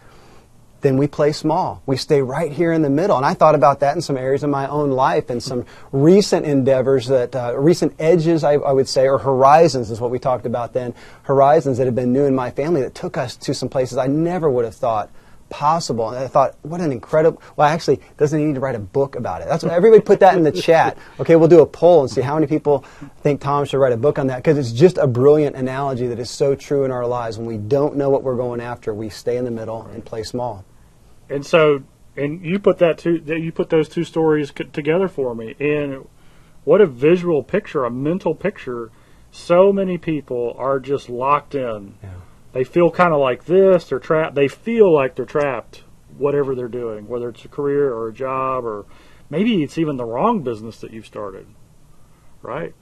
then we play small. We stay right here in the middle. And I thought about that in some areas of my own life and some recent endeavors, recent edges, I would say, or horizons is what we talked about then, horizons that have been new in my family that took us to some places I never would have thought possible. And I thought, what an incredible, well, actually, doesn't he need to write a book about it? That's what everybody put that in the chat. Okay, we'll do a poll and see how many people think Tom should write a book on that, because it's just a brilliant analogy that is so true in our lives. When we don't know what we're going after, we stay in the middle and play small. And so, and you put those two stories together for me, and what a visual picture, a mental picture. So many people are just locked in. Yeah. They feel kind of like this. They're trapped. They feel like they're trapped, whatever they're doing, whether it's a career or a job, or maybe it's even the wrong business that you've started, right?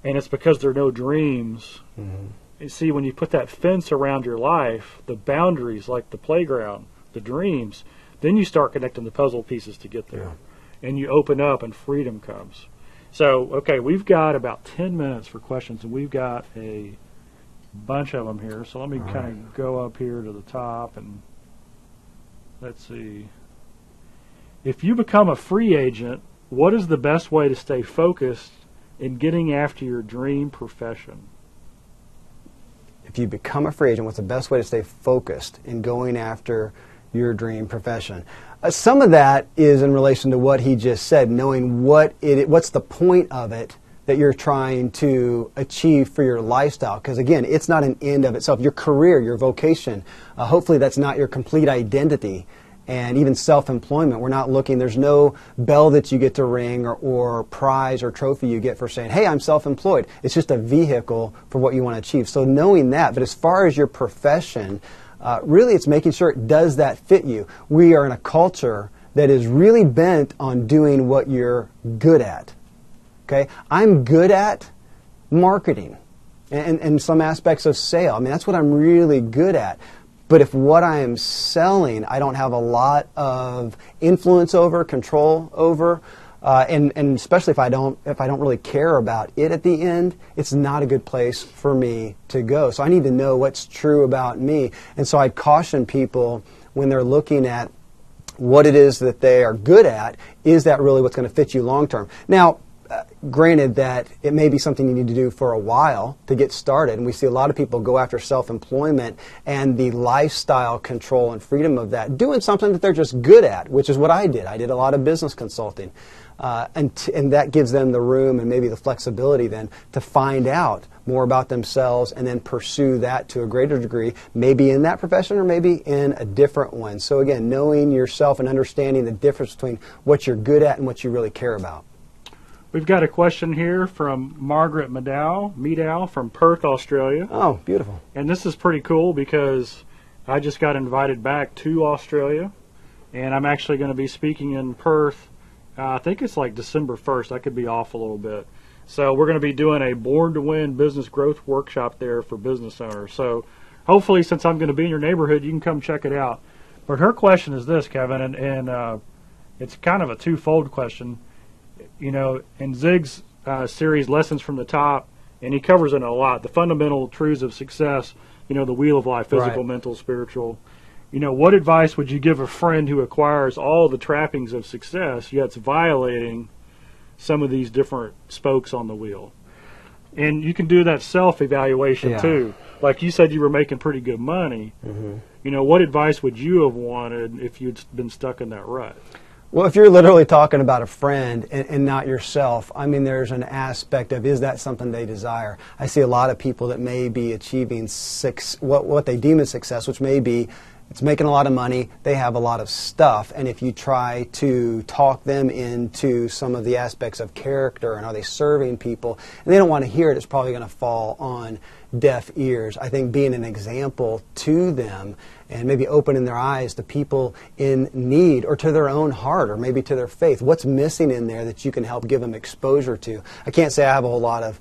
And it's because there are no dreams. Mm-hmm. You see, when you put that fence around your life, the boundaries, like the playground, the dreams, then you start connecting the puzzle pieces to get there. And you open up and freedom comes. So, okay, we've got about 10 minutes for questions, and we've got a bunch of them here. So let me kind of go up here to the top, and let's see. If you become a free agent, what is the best way to stay focused in getting after your dream profession? If you become a free agent, what's the best way to stay focused in going after your dream profession? Some of that is in relation to what he just said, knowing what's the point of it that you're trying to achieve for your lifestyle. Because again, it's not an end of itself. Your career, your vocation, hopefully that's not your complete identity. And even self-employment, we're not looking, there's no bell that you get to ring or prize or trophy you get for saying, hey, I'm self-employed. It's just a vehicle for what you want to achieve. So knowing that, but as far as your profession, really it's making sure it does that fit you. We are in a culture that is really bent on doing what you're good at. Okay? I'm good at marketing and some aspects of sale. I mean, that's what I'm really good at. But if what I am selling, I don't have a lot of influence over, control over, and especially if I don't really care about it at the end, it's not a good place for me to go. So I need to know what's true about me. And so I'd caution people when they're looking at what it is that they are good at, is that really what's going to fit you long term? Now, granted that it may be something you need to do for a while to get started, and we see a lot of people go after self-employment and the lifestyle control and freedom of that, doing something that they're just good at, which is what I did. I did a lot of business consulting, and that gives them the room and maybe the flexibility then to find out more about themselves and then pursue that to a greater degree, maybe in that profession or maybe in a different one. So again, knowing yourself and understanding the difference between what you're good at and what you really care about. We've got a question here from Margaret Medow from Perth, Australia. Oh, beautiful. And this is pretty cool because I just got invited back to Australia, and I'm actually going to be speaking in Perth. I think it's like December 1st. I could be off a little bit. So we're going to be doing a Born to Win business growth workshop there for business owners. So hopefully, since I'm going to be in your neighborhood, you can come check it out. But her question is this, Kevin, and it's kind of a twofold question. You know, in Zig's series, Lessons from the Top, and he covers it a lot, the fundamental truths of success, you know, the wheel of life, physical, mental, spiritual. You know, what advice would you give a friend who acquires all the trappings of success, yet it's violating some of these different spokes on the wheel? And you can do that self-evaluation, too. Like you said, you were making pretty good money. Mm-hmm. You know, what advice would you have wanted if you'd been stuck in that rut? Well, if you're literally talking about a friend and not yourself, I mean, there's an aspect of, is that something they desire? I see a lot of people that may be achieving what they deem as success, which may be it's making a lot of money, they have a lot of stuff, and if you try to talk them into some of the aspects of character and are they serving people, and they don't want to hear it, it's probably going to fall on deaf ears. I think being an example to them and maybe opening their eyes to people in need or to their own heart or maybe to their faith. What's missing in there that you can help give them exposure to? I can't say I have a whole lot of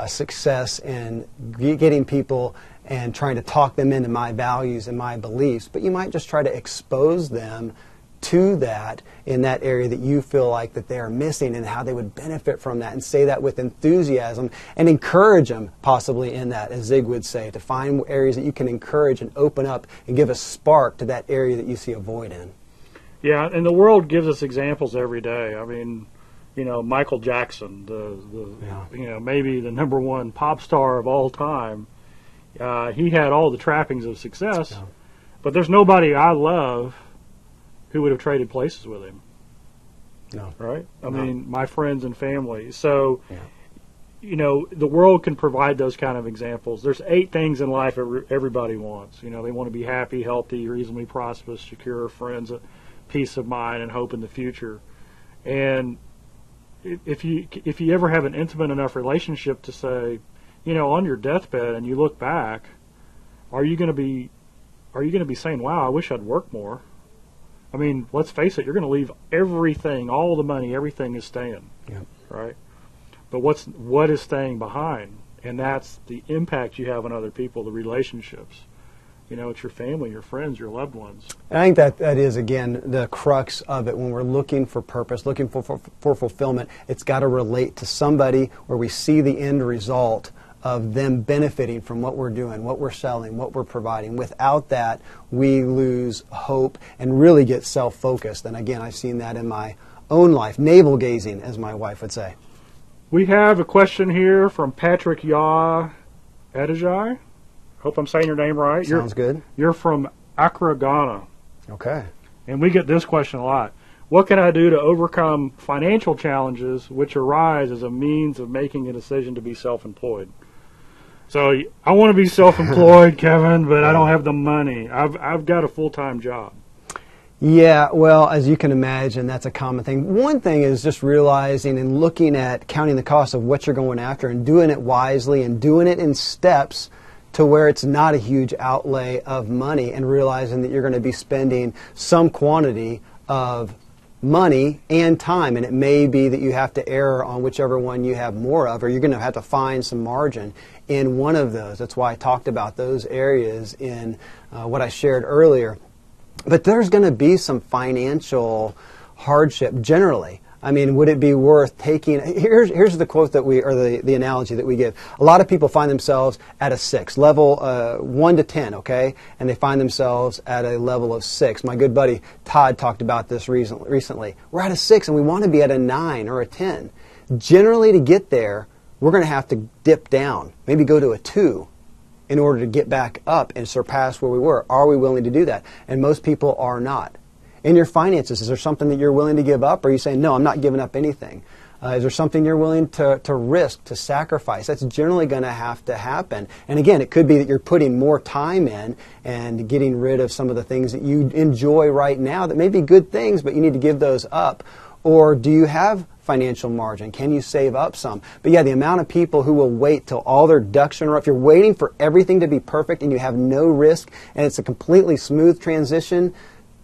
success in getting people and trying to talk them into my values and my beliefs, but you might just try to expose them to that in that area that you feel like that they are missing and how they would benefit from that, and say that with enthusiasm and encourage them possibly in that, as Zig would say, to find areas that you can encourage and open up and give a spark to that area that you see a void in. Yeah, and the world gives us examples every day. I mean, you know, Michael Jackson, you know, maybe the number one pop star of all time. He had all the trappings of success, but there's nobody I love who would have traded places with him. No. Right? I mean, my friends and family. So, you know, the world can provide those kind of examples. There's 8 things in life everybody wants. You know, they want to be happy, healthy, reasonably prosperous, secure, friends, peace of mind, and hope in the future. And if you ever have an intimate enough relationship to say, you know, on your deathbed and you look back, are you going to be saying, wow, I wish I'd worked more? I mean, let's face it, you're going to leave everything, all the money, everything is staying, right? but what is staying behind? And that's the impact you have on other people, the relationships. It's your family, your friends, your loved ones. And I think that is, again, the crux of it. When we're looking for purpose, looking for fulfillment, it's got to relate to somebody where we see the end result of them benefiting from what we're doing, what we're selling, what we're providing. Without that, we lose hope and really get self-focused. And again, I've seen that in my own life, navel-gazing, as my wife would say. We have a question here from Patrick Yaw Adajai. Hope I'm saying your name right. Sounds good. You're from Accra, Ghana. Okay. And we get this question a lot. What can I do to overcome financial challenges which arise as a means of making a decision to be self-employed? So I want to be self-employed, Kevin, but I don't have the money. I've got a full-time job. Yeah, well, as you can imagine, that's a common thing. One thing is just realizing and looking at counting the cost of what you're going after and doing it wisely and doing it in steps to where it's not a huge outlay of money, and realizing that you're going to be spending some quantity of money and time, and it may be that you have to err on whichever one you have more of, or you're going to have to find some margin in one of those. That's why I talked about those areas in what I shared earlier. But there's going to be some financial hardship generally. I mean, would it be worth taking, here's the quote that or the analogy that we give. A lot of people find themselves at a 6, level 1 to 10, okay? And they find themselves at a level of 6. My good buddy Todd talked about this recently. We're at a 6 and we want to be at a 9 or a 10. Generally, to get there, we're going to have to dip down, maybe go to a 2 in order to get back up and surpass where we were. Are we willing to do that? And most people are not. In your finances, is there something that you're willing to give up? Or are you saying, no, I'm not giving up anything? Is there something you're willing to risk, to sacrifice? That's generally going to have to happen. And again, it could be that you're putting more time in and getting rid of some of the things that you enjoy right now that may be good things, but you need to give those up. Or do you have financial margin? Can you save up some? But yeah, the amount of people who will wait till all their ducks are in a row, if you're waiting for everything to be perfect and you have no risk and it's a completely smooth transition,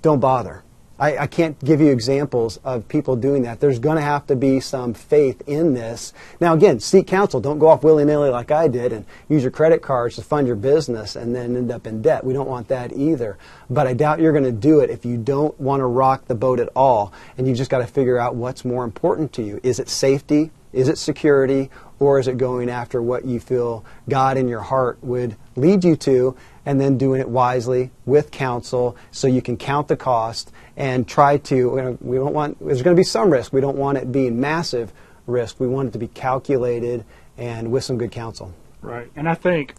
don't bother. I can't give you examples of people doing that. There's going to have to be some faith in this. Now again, seek counsel. Don't go off willy-nilly like I did and use your credit cards to fund your business and then end up in debt. We don't want that either. But I doubt you're going to do it if you don't want to rock the boat at all. And you've just got to figure out what's more important to you. Is it safety? Is it security? Or is it going after what you feel God in your heart would lead you to, and then doing it wisely with counsel so you can count the cost and try to, we don't want, there's going to be some risk. We don't want it being massive risk. We want it to be calculated and with some good counsel. Right. And I think,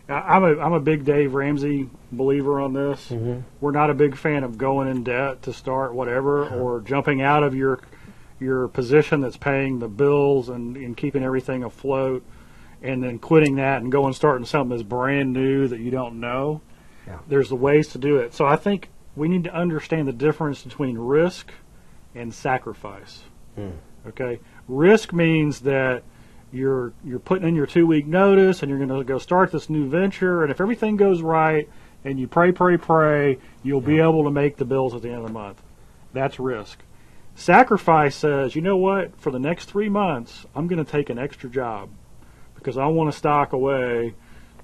I'm a big Dave Ramsey believer on this. Mm-hmm. We're not a big fan of going in debt to start whatever, or jumping out of your position that's paying the bills and keeping everything afloat, and then quitting that and going starting something that's brand new that you don't know. Yeah. There's the ways to do it. So I think we need to understand the difference between risk and sacrifice. Okay? Risk means that you're putting in your 2-week notice and you're going to go start this new venture, and if everything goes right and you pray, you'll be able to make the bills at the end of the month. That's risk. Sacrifice says, you know what, for the next 3 months, I'm going to take an extra job because I want to stock away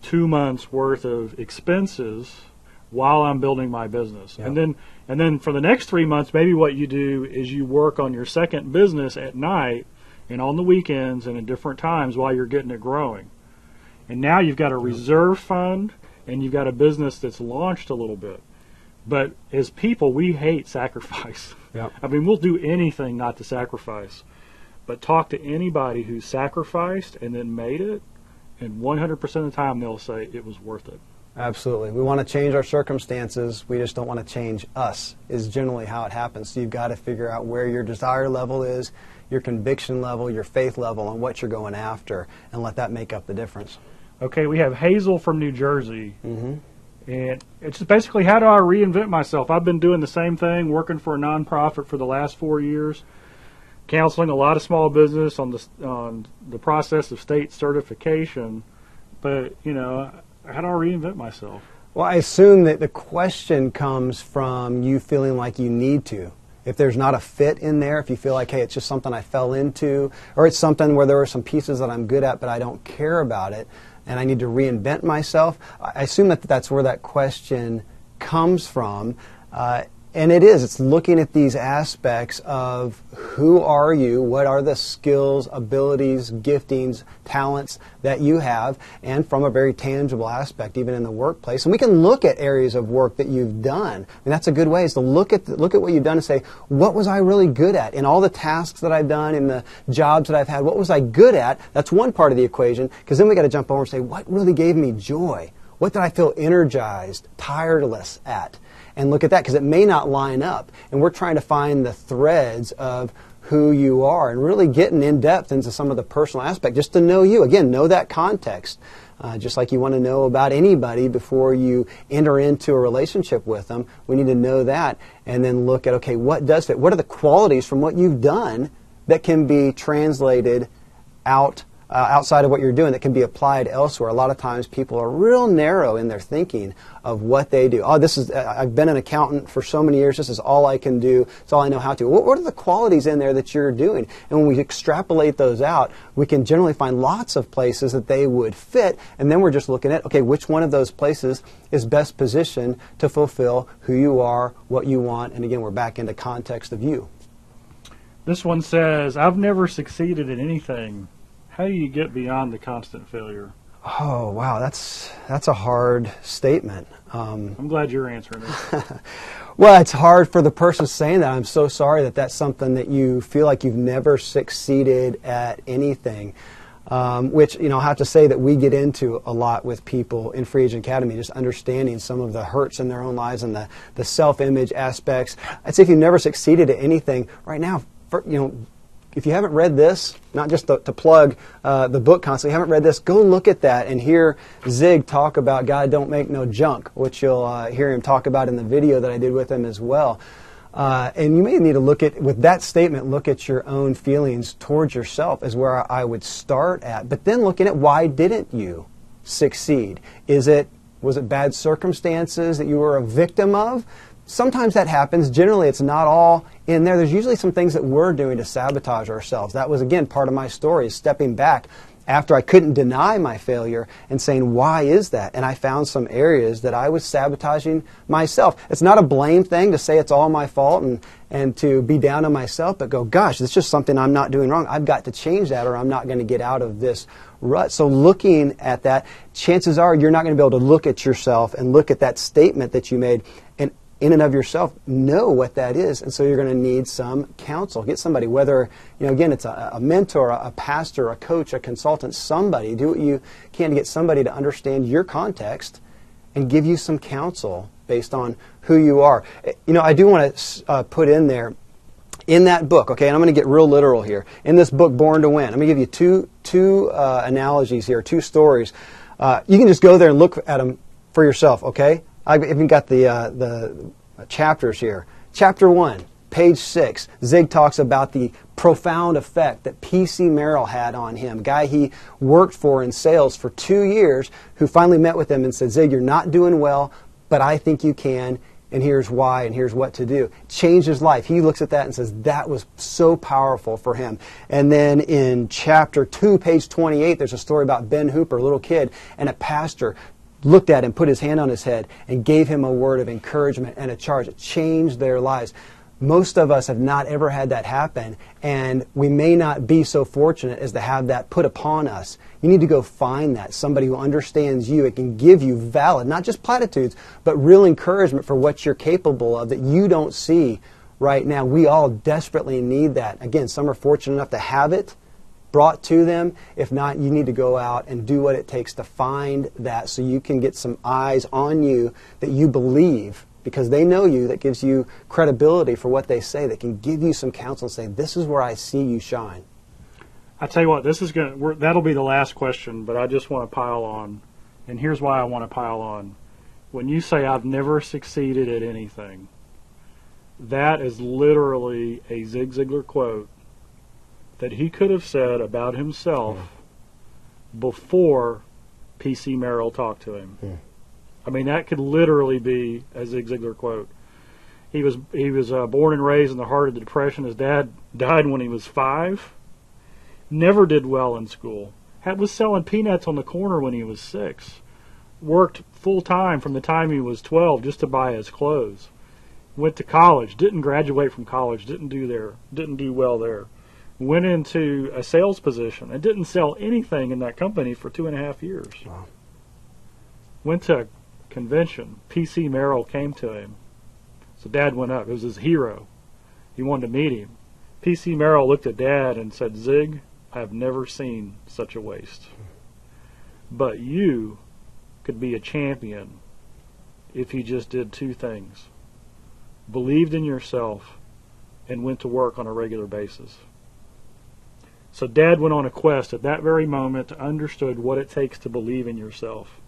2 months worth of expenses while I'm building my business. Yep. And then for the next 3 months, maybe what you do is you work on your second business at night and on the weekends and at different times while you're getting it growing. And now you've got a reserve fund and you've got a business that's launched a little bit. But as people, we hate sacrifice. Yep. I mean, we'll do anything not to sacrifice. But talk to anybody who sacrificed and then made it, and 100% of the time they'll say it was worth it. Absolutely. We want to change our circumstances. We just don't want to change us, is generally how it happens. So you've got to figure out where your desire level is, your conviction level, your faith level, and what you're going after, and let that make up the difference. Okay, we have Hazel from New Jersey. Mm-hmm. And it's just basically, how do I reinvent myself? I've been doing the same thing, working for a nonprofit for the last 4 years, counseling a lot of small business on the process of state certification. But, how do I reinvent myself? Well, I assume that the question comes from you feeling like you need to. If there's not a fit in there, if you feel like, hey, it's just something I fell into, or it's something where there are some pieces that I'm good at but I don't care about it, and I need to reinvent myself, I assume that that's where that question comes from. And it's looking at these aspects of who are you, what are the skills, abilities, giftings, talents that you have, and from a very tangible aspect, even in the workplace. And we can look at areas of work that you've done. I mean, that's a good way, is to look at what you've done and say, what was I really good at? In all the tasks that I've done, in the jobs that I've had, what was I good at? That's one part of the equation, because then we got to jump over and say, what really gave me joy? What did I feel energized, tireless at? And look at that, because it may not line up. And we're trying to find the threads of who you are and really getting in depth into some of the personal aspect, just to know you. Again, know that context. Just like you want to know about anybody before you enter into a relationship with them, we need to know that and then look at, okay, what does fit? What are the qualities from what you've done that can be translated outside of what you're doing, that can be applied elsewhere? A lot of times people are real narrow in their thinking of what they do. Oh, I've been an accountant for so many years, this is all I can do, it's all I know how to. What are the qualities in there that you're doing? And when we extrapolate those out, we can generally find lots of places that they would fit, and then we're just looking at, okay, which one of those places is best positioned to fulfill who you are, what you want, and again, we're back into context of you. This one says, I've never succeeded in anything. How do you get beyond the constant failure? Oh, wow, that's a hard statement. I'm glad you're answering it. Well, it's hard for the person saying that. I'm so sorry that that's something that you feel like you've never succeeded at anything, which, I have to say that we get into a lot with people in Free Agent Academy, just understanding some of the hurts in their own lives and the self-image aspects. I'd say if you've never succeeded at anything, right now, if you haven't read this, not just to plug the book constantly, you haven't read this, go look at that and hear Zig talk about God don't make no junk, which you'll hear him talk about in the video that I did with him as well. And you may need to with that statement, look at your own feelings towards yourself is where I would start at. But then looking at why didn't you succeed? Was it bad circumstances that you were a victim of? Sometimes that happens. Generally, it's not all in there. There's usually some things that we're doing to sabotage ourselves. That was, again, part of my story, is stepping back after I couldn't deny my failure and saying, why is that? And I found some areas that I was sabotaging myself. It's not a blame thing to say it's all my fault and to be down on myself, but go, gosh, it's just something I'm not doing wrong. I've got to change that or I'm not going to get out of this rut. So looking at that, chances are you're not going to be able to look at yourself and look at that statement that you made and in and of yourself know what that is. And so you're going to need some counsel. Get somebody, whether, again, it's a mentor, a pastor, a coach, a consultant, somebody. Do what you can to get somebody to understand your context and give you some counsel based on who you are. I do want to put in there, in that book, okay, and I'm going to get real literal here. In this book, Born to Win, I'm going to give you two analogies here, two stories. You can just go there and look at them for yourself, okay? I've even got the chapters here. Chapter 1, page 6, Zig talks about the profound effect that P.C. Merrill had on him, a guy he worked for in sales for 2 years, who finally met with him and said, Zig, you're not doing well, but I think you can, and here's why, and here's what to do. Changed his life. He looks at that and says, that was so powerful for him. And then in chapter 2, page 28, there's a story about Ben Hooper, a little kid, and a pastor looked at him, put his hand on his head, and gave him a word of encouragement and a charge. It changed their lives. Most of us have not ever had that happen, and we may not be so fortunate as to have that put upon us. You need to go find that, somebody who understands you. It can give you valid, not just platitudes, but real encouragement for what you're capable of that you don't see right now. We all desperately need that. Again, some are fortunate enough to have it brought to them. If not, you need to go out and do what it takes to find that so you can get some eyes on you that you believe, because they know you, that gives you credibility for what they say, that can give you some counsel and say, this is where I see you shine. I tell you what, that'll be the last question, but I just want to pile on. And here's why I want to pile on. When you say I've never succeeded at anything, that is literally a Zig Ziglar quote that he could have said about himself before P.C. Merrill talked to him. I mean, that could literally be a Zig Ziglar quote. He was born and raised in the heart of the Depression. His dad died when he was 5. Never did well in school. Was selling peanuts on the corner when he was 6. Worked full time from the time he was 12 just to buy his clothes. Went to college. Didn't graduate from college. Didn't do well there. Went into a sales position and didn't sell anything in that company for 2.5 years. Wow. Went to a convention. P.C. Merrill came to him. So Dad went up. It was his hero. He wanted to meet him. P.C. Merrill looked at Dad and said, "Zig, I've never seen such a waste. But you could be a champion if you just did 2 things. Believed in yourself and went to work on a regular basis." So Dad went on a quest at that very moment to understand what it takes to believe in yourself.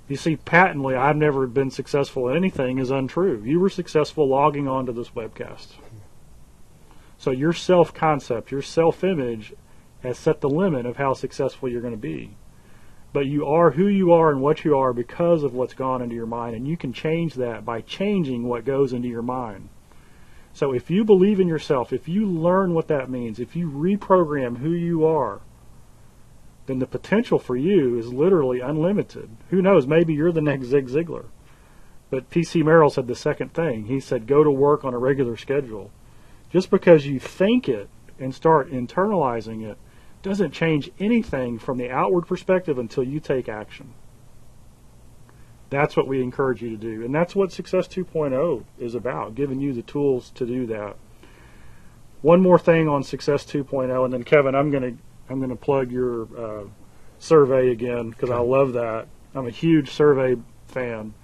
You see, patently, I've never been successful at anything is untrue. You were successful logging on to this webcast. So your self-concept, your self-image has set the limit of how successful you're going to be. But you are who you are and what you are because of what's gone into your mind, and you can change that by changing what goes into your mind. So if you believe in yourself, if you learn what that means, if you reprogram who you are, then the potential for you is literally unlimited. Who knows, maybe you're the next Zig Ziglar. But P.C. Merrill said the second thing. He said, go to work on a regular schedule. Just because you think it and start internalizing it doesn't change anything from the outward perspective until you take action. That's what we encourage you to do. And that's what Success 2.0 is about, giving you the tools to do that. One more thing on Success 2.0, and then Kevin, I'm going to plug your survey again because I love that. I'm a huge survey fan.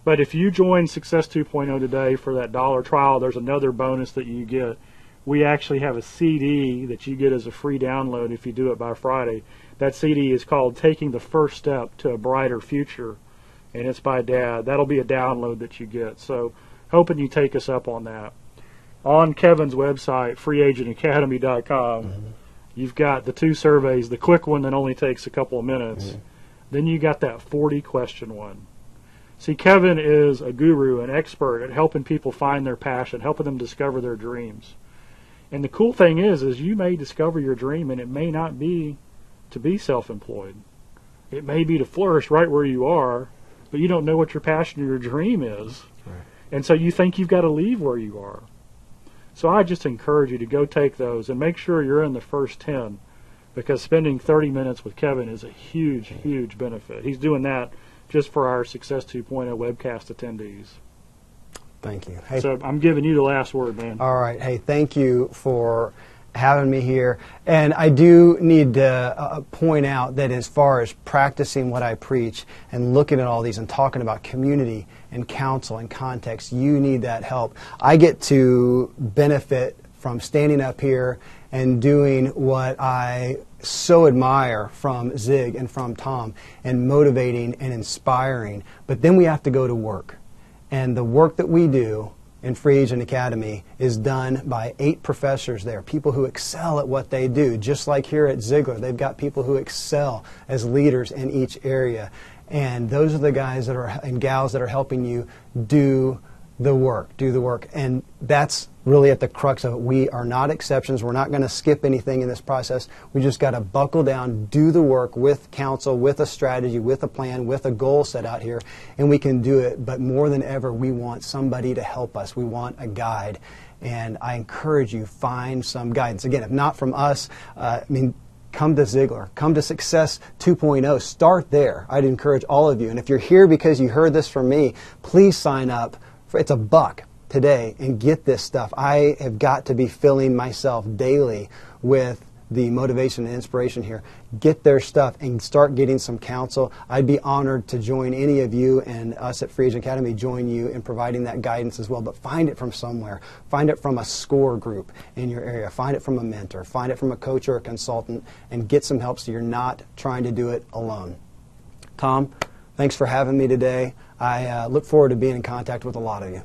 But if you join Success 2.0 today for that $1 trial, there's another bonus that you get. We actually have a CD that you get as a free download if you do it by Friday. That CD is called Taking the First Step to a Brighter Future, and it's by Dad. That'll be a download that you get. So hoping you take us up on that. On Kevin's website, freeagentacademy.com, you've got the 2 surveys, the quick one that only takes a couple of minutes. Then you got that 40-question one. See, Kevin is a guru, an expert at helping people find their passion, helping them discover their dreams. And the cool thing is you may discover your dream, and it may not be to be self-employed. It may be to flourish right where you are, but you don't know what your passion or your dream is. Right. And so you think you've got to leave where you are. So I just encourage you to go take those and make sure you're in the first 10, because spending 30 minutes with Kevin is a huge, huge benefit. He's doing that just for our Success 2.0 webcast attendees. Thank you. Hey, so I'm giving you the last word, man. All right. Hey, thank you for having me here. And I do need to point out that as far as practicing what I preach and looking at all these and talking about community and counsel and context, you need that help. I get to benefit from standing up here and doing what I so admire from Zig and from Tom, and motivating and inspiring. But then we have to go to work. And the work that we do in Free Agent Academy is done by 8 professors there, people who excel at what they do. Just like here at Ziglar, they've got people who excel as leaders in each area. And those are the guys that are and gals that are helping you do the work. And that's really at the crux of it. We are not exceptions. We're not going to skip anything in this process. We just got to buckle down, do the work with counsel, with a strategy, with a plan, with a goal set out here, and we can do it. But more than ever, we want somebody to help us. We want a guide. And I encourage you, find some guidance. Again, if not from us, come to Ziglar. Come to Success 2.0. Start there. I'd encourage all of you. And if you're here because you heard this from me, please sign up. It's $1 today and get this stuff. I have got to be filling myself daily with the motivation and inspiration here. Get their stuff and start getting some counsel. I'd be honored to join any of you, and us at Free Agent Academy join you in providing that guidance as well. But find it from somewhere. Find it from a SCORE group in your area. Find it from a mentor. Find it from a coach or a consultant, and get some help so you're not trying to do it alone. Tom, thanks for having me today. I look forward to being in contact with a lot of you.